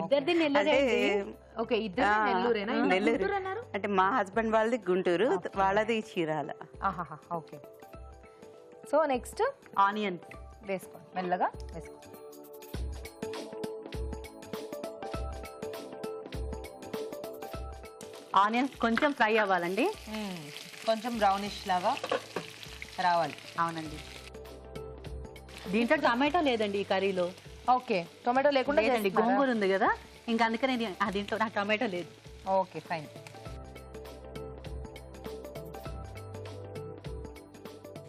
ఇద్దరిది నెల్లూరు. ఓకే, ఇద్దరు నెల్లూరేనా? నెల్లూరు గుంటూరు అన్నారు. అంటే మా హస్బెండ్ వాళ్ళది గుంటూరు, వాళ్ళది చీరాల. ఆహాహా, ఓకే. సో నెక్స్ట్ ఆనియన్ వేసుకోండి, మెల్లగా వేసుకోండి. ఆనియన్స్ కొంచెం ఫ్రై అవ్వాలండి. కొంచెం బ్రౌనిష్ లాగా రావాలి. అవునండి. దీంట్లో టమాటో లేదండి ఈ కర్రీలో. ఓకే, టొమాటో లేకుండా లేదండి, చేస్తున్నారా? గోంగూర ఉంది కదా, ఇంకా అందుకనే దీంట్లో నా టమాటో లేదు. Okay fine.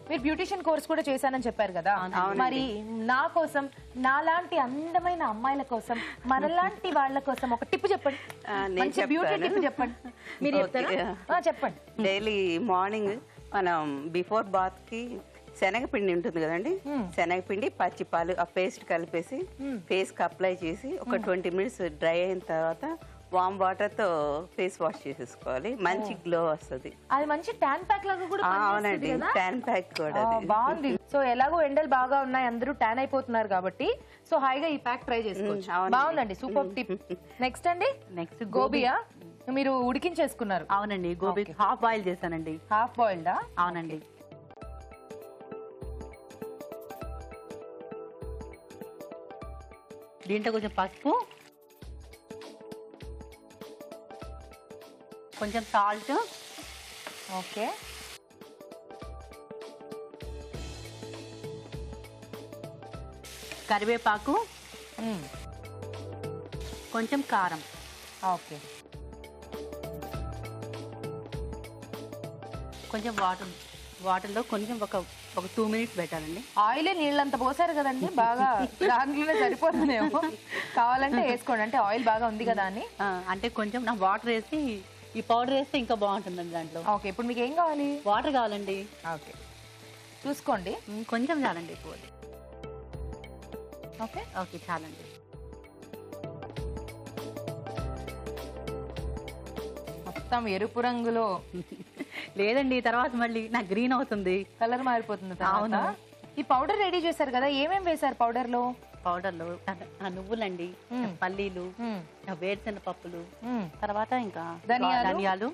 మీరు బ్యూటిషియన్ కోర్స్ కూడా చేశానని చెప్పారు కదా, మరి నా కోసం, నాలాంటి అందమైన అమ్మాయిల కోసం, మనలాంటి వాళ్ళ కోసం ఒక టిప్ చెప్పండి. మంచి బ్యూటీ టిప్ చెప్పండి. మీరు చెప్తారా? చెప్పండి. డైలీ మార్నింగ్ మనం బిఫోర్ బాత్ కి శనగపిండి ఉంటుంది కదండి, శనగపిండి పచ్చిపాలు ఆ పేస్ట్ కలిపేసి ఫేస్ కి అప్లై చేసి ఒక 20 మినిట్స్ డ్రై అయిన తర్వాత వామ్ వాటర్ తో ఫేస్ వాష్ చేసేసుకోవాలి. మంచి గ్లో వస్తుంది. అది మంచి ట్యాన్ ప్యాక్ లాగా కూడా అవునండి, ట్యాన్ ప్యాక్ కూడా బాగుంది. సో ఎలాగో ఎండలు బాగా ఉన్నాయి, అందరూ ట్యాన్ అయిపోతున్నారు కాబట్టి సో హాయిగా ఈ ప్యాక్ ట్రై చేసుకోవచ్చు. బాగుందండి, సూపర్ టిప్. నెక్స్ట్ అండి, నెక్స్ట్ గోబియా మీరు ఉడికించేసుకున్నారు. అవునండి, గోబీ హాఫ్ బాయిల్ చేశానండి. హాఫ్ బాయిల్డా? అవునండి. దీంట్లో కొంచెం పసుపు, కొంచెం సాల్ట్, ఓకే, కరివేపాకు, కొంచెం కారం, ఓకే, కొంచెం వాటర్లో కొంచెం ఒక ఒక 2 మినిట్స్ పెట్టాలండి. ఆయిలే నీళ్ళంత పోసారు కదండి, బాగా దాంట్లోనే సరిపోతుందేమో. కావాలంటే వేసుకోండి, అంటే ఆయిల్ బాగా ఉంది కదా అని. అంటే కొంచెం నా వాటర్ వేసి ఈ పౌడర్ వేస్తే ఇంకా బాగుంటుందండి దాంట్లో. ఓకే, ఇప్పుడు మీకు ఏం కావాలి? వాటర్ కావాలండి. ఓకే, చూసుకోండి. కొంచెం చాలండి ఎక్కువ. ఓకే ఓకే చాలండి. మొత్తం ఎరుపు రంగులో లేదండి, తర్వాత మళ్ళీ నాకు గ్రీన్ అవుతుంది, కలర్ మారిపోతుంది తర్వాత. అవును. ఈ పౌడర్ రెడీ చేశారు కదా, ఏమేమి వేశారు పౌడర్ లో? పౌడర్లో నువ్వులండి, పల్లీలు, వేరుశెనగ పప్పులు, తర్వాత ఇంకా ధనియాలు,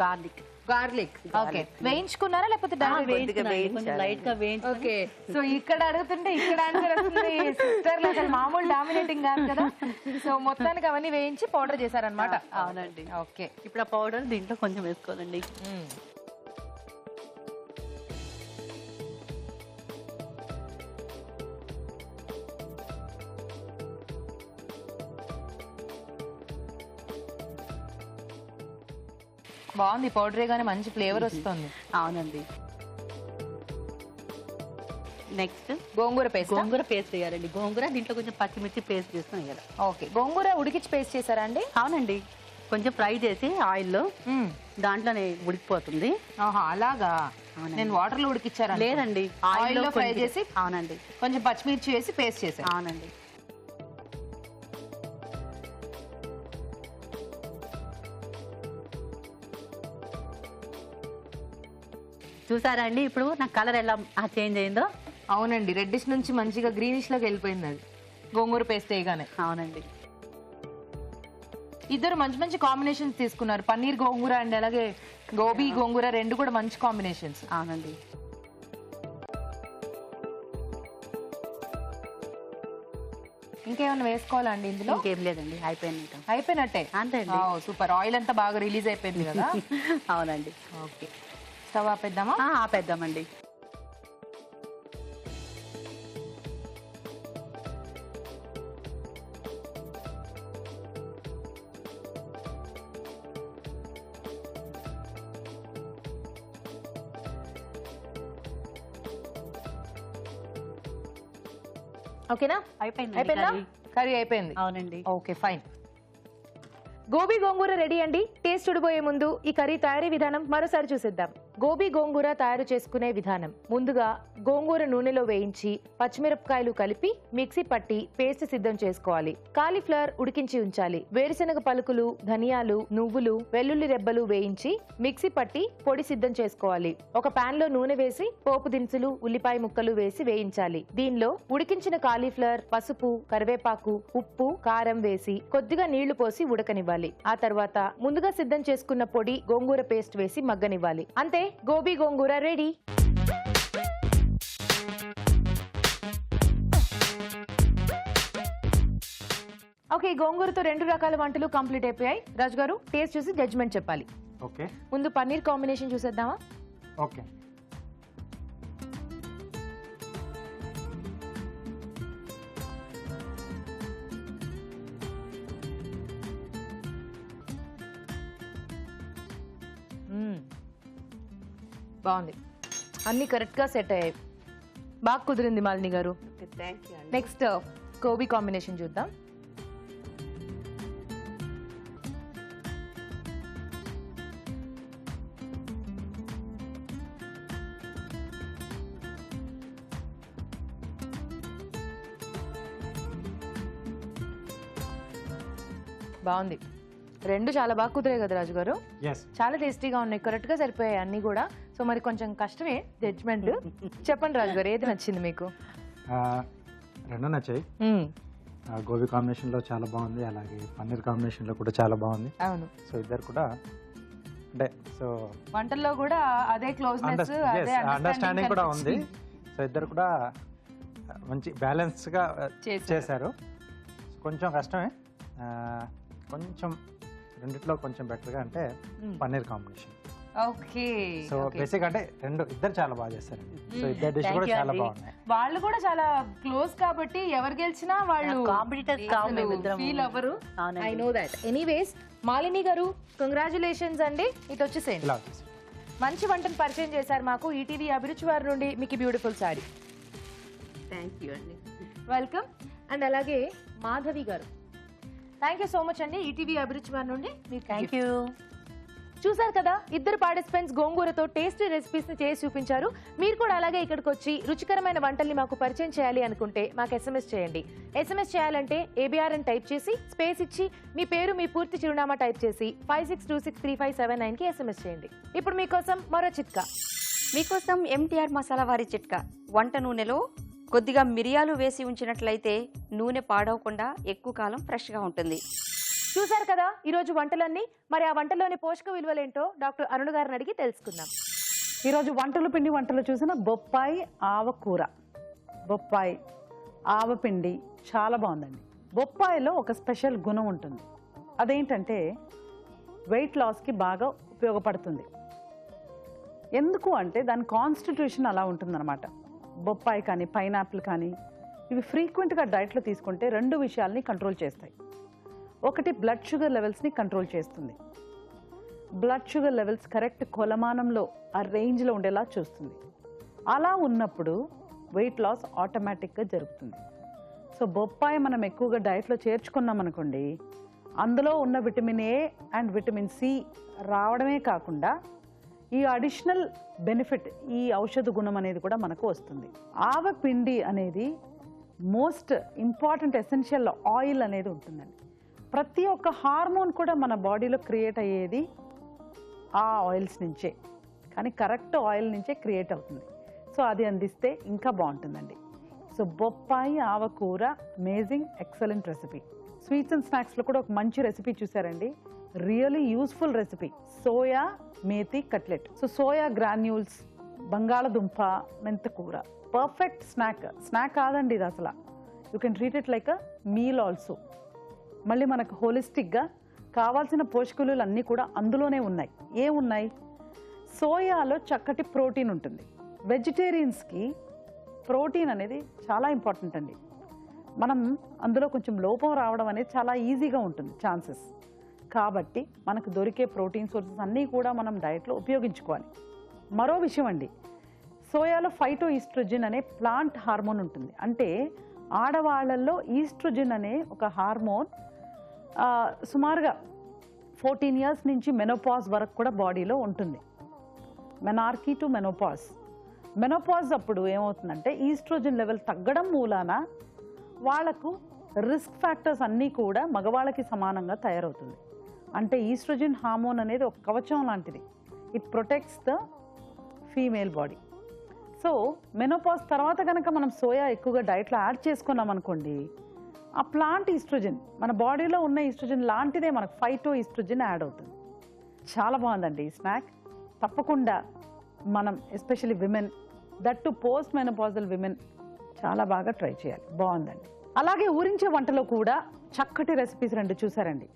గార్లిక్. గార్లిక్ ఓకే, వేయించుకున్నారా లేకపోతే కొంచెం లైట్ గా వేయించి. ఓకే, సో ఇక్కడ అడుగుతుంటే ఇక్కడ ఆన్సర్ వస్తుంది. సిస్టర్లు అసలు మామూలు డామినేటింగ్ కాదు కదా. సో మొత్తానికి అవన్నీ వేయించి పౌడర్ చేశారనమాట. అవునండి. ఓకే, ఇప్పుడు ఆ పౌడర్ దీంట్లో కొంచెం వేసుకోవాలండి. బాగుంది, పౌడర్ గానే మంచి ఫ్లేవర్ వస్తుంది. అవునండి. నెక్స్ట్ గోంగూర పేస్ట్. గోంగూర పేస్ట్ వేయాలండి. గోంగూర దీంట్లో కొంచెం పచ్చిమిర్చి పేస్ట్ చేసుకుని వేయాలి. ఓకే, గోంగూర ఉడికించి పేస్ట్ చేశారా అండి? అవునండి, కొంచెం ఫ్రై చేసి ఆయిల్లో దాంట్లోనే ఉడికిపోతుంది. అలాగా, నేను వాటర్ లో ఉడికిచ్చారా? లేదండి, ఆయిల్లో ఫ్రై చేసి. అవునండి, కొంచెం పచ్చిమిర్చి వేసి పేస్ట్ చేశారు. అవునండి. చూసారా అండి ఇప్పుడు నా కలర్ ఎలా చేంజ్ అయిందో? అవునండి, రెడ్డిష్ నుంచి మంచిగా గ్రీనిష్ లోకి వెళ్ళిపోయింది అది గోంగూర పేస్ట్ వేయగానే. అవునండి. ఇద్దరు మంచి మంచి కాంబినేషన్స్ తీసుకున్నారు, పన్నీర్ గోంగూర అండ్ అలాగే గోబీ గోంగూర, రెండు కూడా మంచి కాంబినేషన్స్. అవునండి. ఇంకేమైనా వేసుకోవాలా అండి ఇందులో? ఇంకేం లేదండి, అయిపోయినట్టే. అంతే అండి. సూపర్, ఆయిల్ అంతా బాగా రిలీజ్ అయిపోయింది కదా. అవునండి. ఓకే, స్టవ్ ఆపేద్దామా? ఆపేద్దామండి. ఓకేనా? అయిపోయిందా? కర్రీ అయిపోయింది. అవునండి. Okay fine. Gobi gongura ready అండి. టేస్ట్ చూడబోయే ముందు ఈ కర్రీ తయారీ విధానం మరోసారి చూసేద్దాం. గోబీ గోంగూర తయారు చేసుకునే విధానం: ముందుగా గోంగూర నూనెలో వేయించి పచ్చిమిరపకాయలు కలిపి మిక్సీ పట్టి పేస్ట్ సిద్ధం చేసుకోవాలి. కాలీఫ్లవర్ ఉడికించి ఉంచాలి. వేరుశెనగ పలుకులు, ధనియాలు, నువ్వులు, వెల్లుల్లి రెబ్బలు వేయించి మిక్సీ పట్టి పొడి సిద్ధం చేసుకోవాలి. ఒక పాన్ లో నూనె వేసి పోపు దినుసులు, ఉల్లిపాయ ముక్కలు వేసి వేయించాలి. దీనిలో ఉడికించిన కాలీఫ్లవర్, పసుపు, కరివేపాకు, ఉప్పు, కారం వేసి కొద్దిగా నీళ్లు పోసి ఉడకనివ్వాలి. ఆ తర్వాత ముందుగా సిద్ధం చేసుకున్న పొడి గోంగూర పేస్ట్ వేసి మగ్గనివ్వాలి. అంతే, గోబీ గోంగూర రెడీ. ఓకే, గోంగూరతో 2 రకాల వంటలు కంప్లీట్ అయిపోయాయి. రాజు గారు, టేస్ట్ చూసి జడ్జ్మెంట్ చెప్పాలి. ఓకే, ముందు పన్నీర్ కాంబినేషన్ చూసేద్దామా? ఓకే. బాగుంది, అన్ని కరెక్ట్ గా సెట్ అయ్యాయి, బాగా కుదిరింది మాలిని గారు. Thank you. Next gobi combination చూద్దాం. బాగుంది, రెండు చాలా బాగా కుదిరాయి కదా రాజు గారు. చాలా టేస్టీగా ఉన్నాయి, కరెక్ట్ గా సరిపోయాయి అన్ని కూడా. సో మరి కొంచెం కష్టమే జడ్జ్మెంట్. చెప్పండి రాజు గారు, ఏది నచ్చింది మీకు? రెండు నచ్చాయి. గోబీ కాంబినేషన్ లో చాలా బాగుంది, అలాగే పన్నీర్ కాంబినేషన్ లో కూడా చాలా బాగుంది. అవును, సో ఇద్దరు కూడా అంటే సో వంటల్లో కూడా అదే క్లోజ్నెస్, అదే అండర్స్టాండింగ్ కూడా ఉంది. సో ఇద్దరు కూడా మంచి బ్యాలెన్స్ గా చేశారు. కొంచెం కష్టమే, కొంచెం రెండిట్లో కొంచెం బెటర్ గా అంటే paneer combination. Okay, so basic అంటే ఇద్దరు చాలా బాగా చేస్తారు. సో ఇద్దరు డిష్ కూడా చాలా బాగున్నాయి. వాళ్ళు కూడా చాలా క్లోజ్ కాబట్టి ఎవరు గెలిచినా వాళ్ళు ఫీల్ అవ్వరు. I know that. Anyways, Malini గారు కంగ్రాచులేషన్స్ అండి. ఇటు వచ్చేసేయండి. మంచి వంటను పరిచయం చేశారు మాకు. ఈటీవీ అభిరుచి వారి నుండి మీకు బ్యూటిఫుల్ సారీ. థ్యాంక్ యూ అండి. వెల్కమ్. అండ్ అలాగే మాధవి గారు, థ్యాంక్ యూ సో మచ్ అండి. ఈటీవీ అభిరుచి వారి నుండి మీకు థ్యాంక్ యూ. చూసారు కదా, ఇద్దరు పార్టిసిపెంట్స్ గోంగూరతో టేస్టీ రెసిపీస్ ని చేసి చూపించారు. మీరు కూడా అలాగే ఇక్కడికి వచ్చి రుచికరమైన వంటల్ని మాకు పరిచయం చేయాలి అనుకుంటే మాకు SMS చేయండి. SMS చేయాలంటే ABR అని టైప్ చేసి స్పేస్ ఇచ్చి మీ పేరు మీ పూర్తి చిరునామా టైప్ చేసి 56263579 కి SMS చేయండి. ఇప్పుడు మీకోసం మరో చిట్కా. మీకోసం MTR మసాలా వారి చిట్కా. వంట నూనెలో కొద్దిగా మిరియాలు వేసి ఉంచినట్లయితే నూనె పాడవకుండా ఎక్కువ కాలం ఫ్రెష్గా ఉంటుంది. చూసారు కదా ఈరోజు వంటలన్నీ. మరి ఆ వంటలోని పోషక విలువలేంటో డాక్టర్ అరుణ్ గారిని అడిగి తెలుసుకుందాం. ఈరోజు పిండి వంటలు చూసిన బొప్పాయి ఆవకూర, బొప్పాయి ఆవపిండి చాలా బాగుందండి. బొప్పాయిలో ఒక స్పెషల్ గుణం ఉంటుంది. అదేంటంటే వెయిట్ లాస్కి బాగా ఉపయోగపడుతుంది. ఎందుకు అంటే దాని కాన్స్టిట్యూషన్ అలా ఉంటుందన్నమాట. బొప్పాయి కానీ పైనాపిల్ కానీ ఇవి ఫ్రీక్వెంట్గా డైట్లో తీసుకుంటే 2 విషయాల్ని కంట్రోల్ చేస్తాయి. ఒకటి బ్లడ్ షుగర్ లెవెల్స్ని కంట్రోల్ చేస్తుంది. బ్లడ్ షుగర్ లెవెల్స్ కరెక్ట్ కొలమానంలో ఆ రేంజ్లో ఉండేలా చూస్తుంది. అలా ఉన్నప్పుడు వెయిట్ లాస్ ఆటోమేటిక్గా జరుగుతుంది. సో బొప్పాయి మనం ఎక్కువగా డైట్లో చేర్చుకున్నాం అనుకోండి, అందులో ఉన్న vitamin A and vitamin C రావడమే కాకుండా ఈ అడిషనల్ బెనిఫిట్, ఈ ఔషధ గుణం అనేది కూడా మనకు వస్తుంది. ఆవపిండి అనేది మోస్ట్ ఇంపార్టెంట్ ఎసెన్షియల్ ఆయిల్ అనేది ఉంటుందండి. ప్రతి ఒక్క హార్మోన్ కూడా మన బాడీలో క్రియేట్ అయ్యేది ఆ ఆయిల్స్ నుంచే, కానీ కరెక్ట్ ఆయిల్ నుంచే క్రియేట్ అవుతుంది. సో అది అందిస్తే ఇంకా బాగుంటుందండి. సో బొప్పాయి ఆవకూర amazing excellent recipe. Sweets and స్నాక్స్లో కూడా ఒక మంచి రెసిపీ చూసారండి, really useful recipe, soya methi cutlet. So soya granules, బంగాళదుంప మెంతకూర, పర్ఫెక్ట్ స్నాక్ కాదండి ఇది అసలు. You can treat it like a meal also. మళ్ళీ మనకు హోలిస్టిక్గా కావాల్సిన పోషకాలు అన్నీ కూడా అందులోనే ఉన్నాయి. ఏమున్నాయి? సోయాలో చక్కటి ప్రోటీన్ ఉంటుంది. వెజిటేరియన్స్కి ప్రోటీన్ అనేది చాలా ఇంపార్టెంట్ అండి. మనం అందులో కొంచెం లోపం రావడం అనేది చాలా ఈజీగా ఉంటుంది ఛాన్సెస్. కాబట్టి మనకు దొరికే ప్రోటీన్ సోర్సెస్ అన్నీ కూడా మనం డైట్లో ఉపయోగించుకోవాలి. మరో విషయం అండి, సోయాలో ఫైటో ఈస్ట్రోజన్ అనే ప్లాంట్ హార్మోన్ ఉంటుంది. అంటే ఆడవాళ్లలో ఈస్ట్రోజన్ అనే ఒక హార్మోన్ సుమారుగా 14 years నుంచి మెనోపాజ్ వరకు కూడా బాడీలో ఉంటుంది. మెనార్కీ టు మెనోపాజ్ అప్పుడు ఏమవుతుందంటే ఈస్ట్రోజన్ లెవెల్ తగ్గడం మూలాన వాళ్లకు రిస్క్ ఫ్యాక్టర్స్ అన్నీ కూడా మగవాళ్ళకి సమానంగా తయారవుతుంది. అంటే ఈస్ట్రోజన్ హార్మోన్ అనేది ఒక కవచం లాంటిది. It protects the female body. So menopause తర్వాత కనుక మనం సోయా ఎక్కువగా డైట్లో యాడ్ చేసుకున్నాం అనుకోండి, ఆ ప్లాంట్ ఈస్ట్రోజన్ మన బాడీలో ఉన్న ఈస్ట్రోజన్ లాంటిదే మనకు ఫైటో ఈస్ట్రోజన్ యాడ్ అవుతుంది. చాలా బాగుందండి ఈ స్నాక్. తప్పకుండా మనం especially women, that to post menopausal women చాలా బాగా ట్రై చేయాలి. బాగుందండి. అలాగే ఊరించే వంటలో కూడా చక్కటి రెసిపీస్ 2 చూసారండి.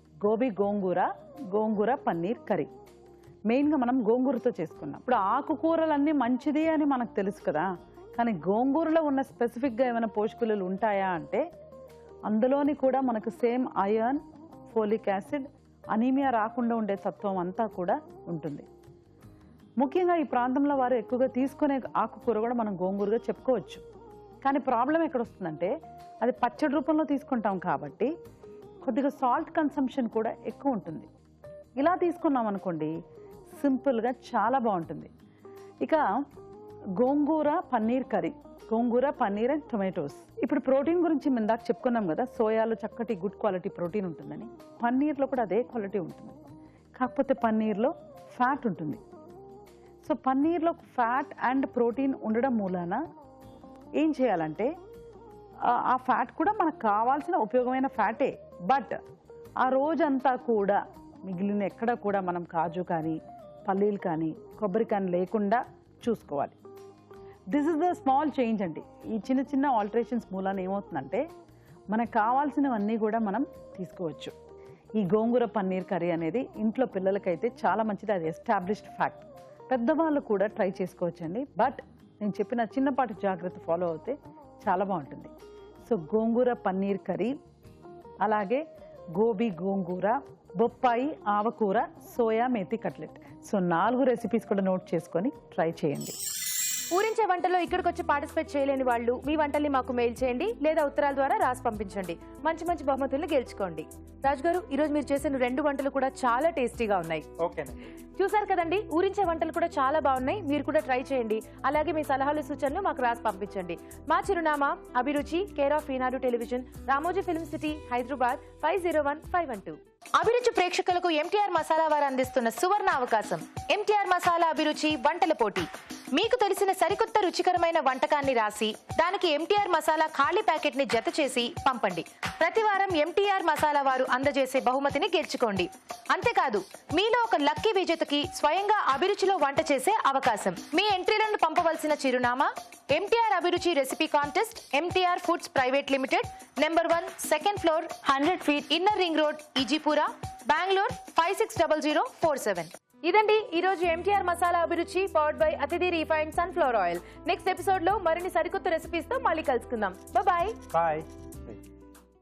గోంగూర పన్నీర్ కర్రీ. మెయిన్గా మనం గోంగూరతో చేసుకున్నాం. ఇప్పుడు ఆకుకూరలన్నీ మంచిది అని మనకు తెలుసు కదా, కానీ గోంగూరలో ఉన్న స్పెసిఫిక్గా ఏమైనా పోషకాలు ఉంటాయా అంటే అందులోని కూడా మనకు same iron, folic acid, anaemia రాకుండా ఉండే తత్వం అంతా కూడా ఉంటుంది. ముఖ్యంగా ఈ ప్రాంతంలో వారు ఎక్కువగా తీసుకునే ఆకుకూర కూడా మనం గోంగూరగా చెప్పుకోవచ్చు. కానీ ప్రాబ్లం ఎక్కడ వస్తుందంటే అది పచ్చడి రూపంలో తీసుకుంటాం కాబట్టి కొద్దిగా సాల్ట్ కన్సంప్షన్ కూడా ఎక్కువ ఉంటుంది. ఇలా తీసుకున్నాం అనుకోండి సింపుల్గా చాలా బాగుంటుంది. ఇక gongura paneer curry, gongura paneer and tomatoes. ఇప్పుడు ప్రోటీన్ గురించి ఇందాక చెప్పుకున్నాం కదా, సోయాలో చక్కటి గుడ్ క్వాలిటీ ప్రోటీన్ ఉంటుందని, పన్నీర్లో కూడా అదే క్వాలిటీ ఉంటుంది. కాకపోతే పన్నీర్లో ఫ్యాట్ ఉంటుంది. సో పన్నీర్లో ఫ్యాట్ అండ్ ప్రోటీన్ ఉండడం మూలాన ఏం చేయాలంటే ఆ ఫ్యాట్ కూడా మనకు కావాల్సిన ఉపయోగమైన ఫ్యాటే, బట్ ఆ రోజంతా కూడా మిగిలిన ఎక్కడ కూడా మనం కాజు కానీ పల్లీలు కానీ కొబ్బరి కానీ లేకుండా చూసుకోవాలి. This is the small change అండి. ఈ చిన్న చిన్న ఆల్టరేషన్స్ మూలాన ఏమవుతుందంటే మనకు కావాల్సినవన్నీ కూడా మనం తీసుకోవచ్చు. ఈ గోంగూర పన్నీర్ కర్రీ అనేది ఇంట్లో పిల్లలకైతే చాలా మంచిది, అది ఎస్టాబ్లిష్డ్ ఫ్యాక్ట్. పెద్దవాళ్ళు కూడా ట్రై చేసుకోవచ్చండి, బట్ నేను చెప్పిన చిన్నపాటి జాగ్రత్త ఫాలో అవుతే చాలా బాగుంటుంది. సో గోంగూర పన్నీర్ కర్రీ, అలాగే గోబీ గోంగూర, బొప్పాయి ఆవకూర, soya methi cutlet so 4 recipes కూడా నోట్ చేసుకొని ట్రై చేయండి. ఊరించే వంటలో ఇక్కడికి వచ్చి పార్టిసిపేట్ చేయలేని వాళ్ళు మీ వంటల్ని మాకు మెయిల్ చేయండి లేదా ఉత్తరాల ద్వారా రాసి పంపించండి. మంచి మంచి బహుమతులను గెలుచుకోండి. రాజు గారు, ఈ రోజు మీరు చేసిన 2 వంటలు కూడా చాలా టేస్టీగా ఉన్నాయి. ఓకేనండి. చూసారు కదండి, ఊరించే వంటలు కూడా చాలా బాగున్నాయి. మీరు కూడా ట్రై చేయండి. అలాగే మీ సలహాలు సూచనలు మాకు రాసి పంపించండి. మా చిరునామా అభిరుచి, care of Eenadu television, Ramoji film city, Hyderabad 501512. అభిరుచి ప్రేక్షకులకు ఎంటీఆర్ మసాలా వారు అందిస్తున్న సువర్ణ అవకాశం. ఎంటీఆర్ మసాలా అభిరుచి వంటల పోటీ. మీకు తెలిసిన సరికొత్త రుచికరమైన వంటకాన్ని రాసి దానికి ఎంటీఆర్ మసాలా ఖాళీ ప్యాకెట్ ని జత చేసి పంపండి. ప్రతి వారం ఎంటీఆర్ మసాలా వారు అందజేసే బహుమతిని గెలుచుకోండి. అంతేకాదు, మీలో ఒక లక్కీ విజేతకి స్వయంగా అభిరుచిలో వంట చేసే అవకాశం. మీ ఎంట్రీలను పంపవలసిన చిరునామా MTR Abhiruchi recipe contest, MTR foods private limited, number 1, second floor, 100 feet, inner ring road, Ejipura, Bengaluru 560047. ఇదండి ఈ రోజు MTR masala Abhiruchi powered by Athithi refined sunflower oil. Next episode లో మరిన్ని సరికొత్త రెసిపీస్ తో మళ్ళీ కలుసుకుందాం. బాయ్. బాయ్.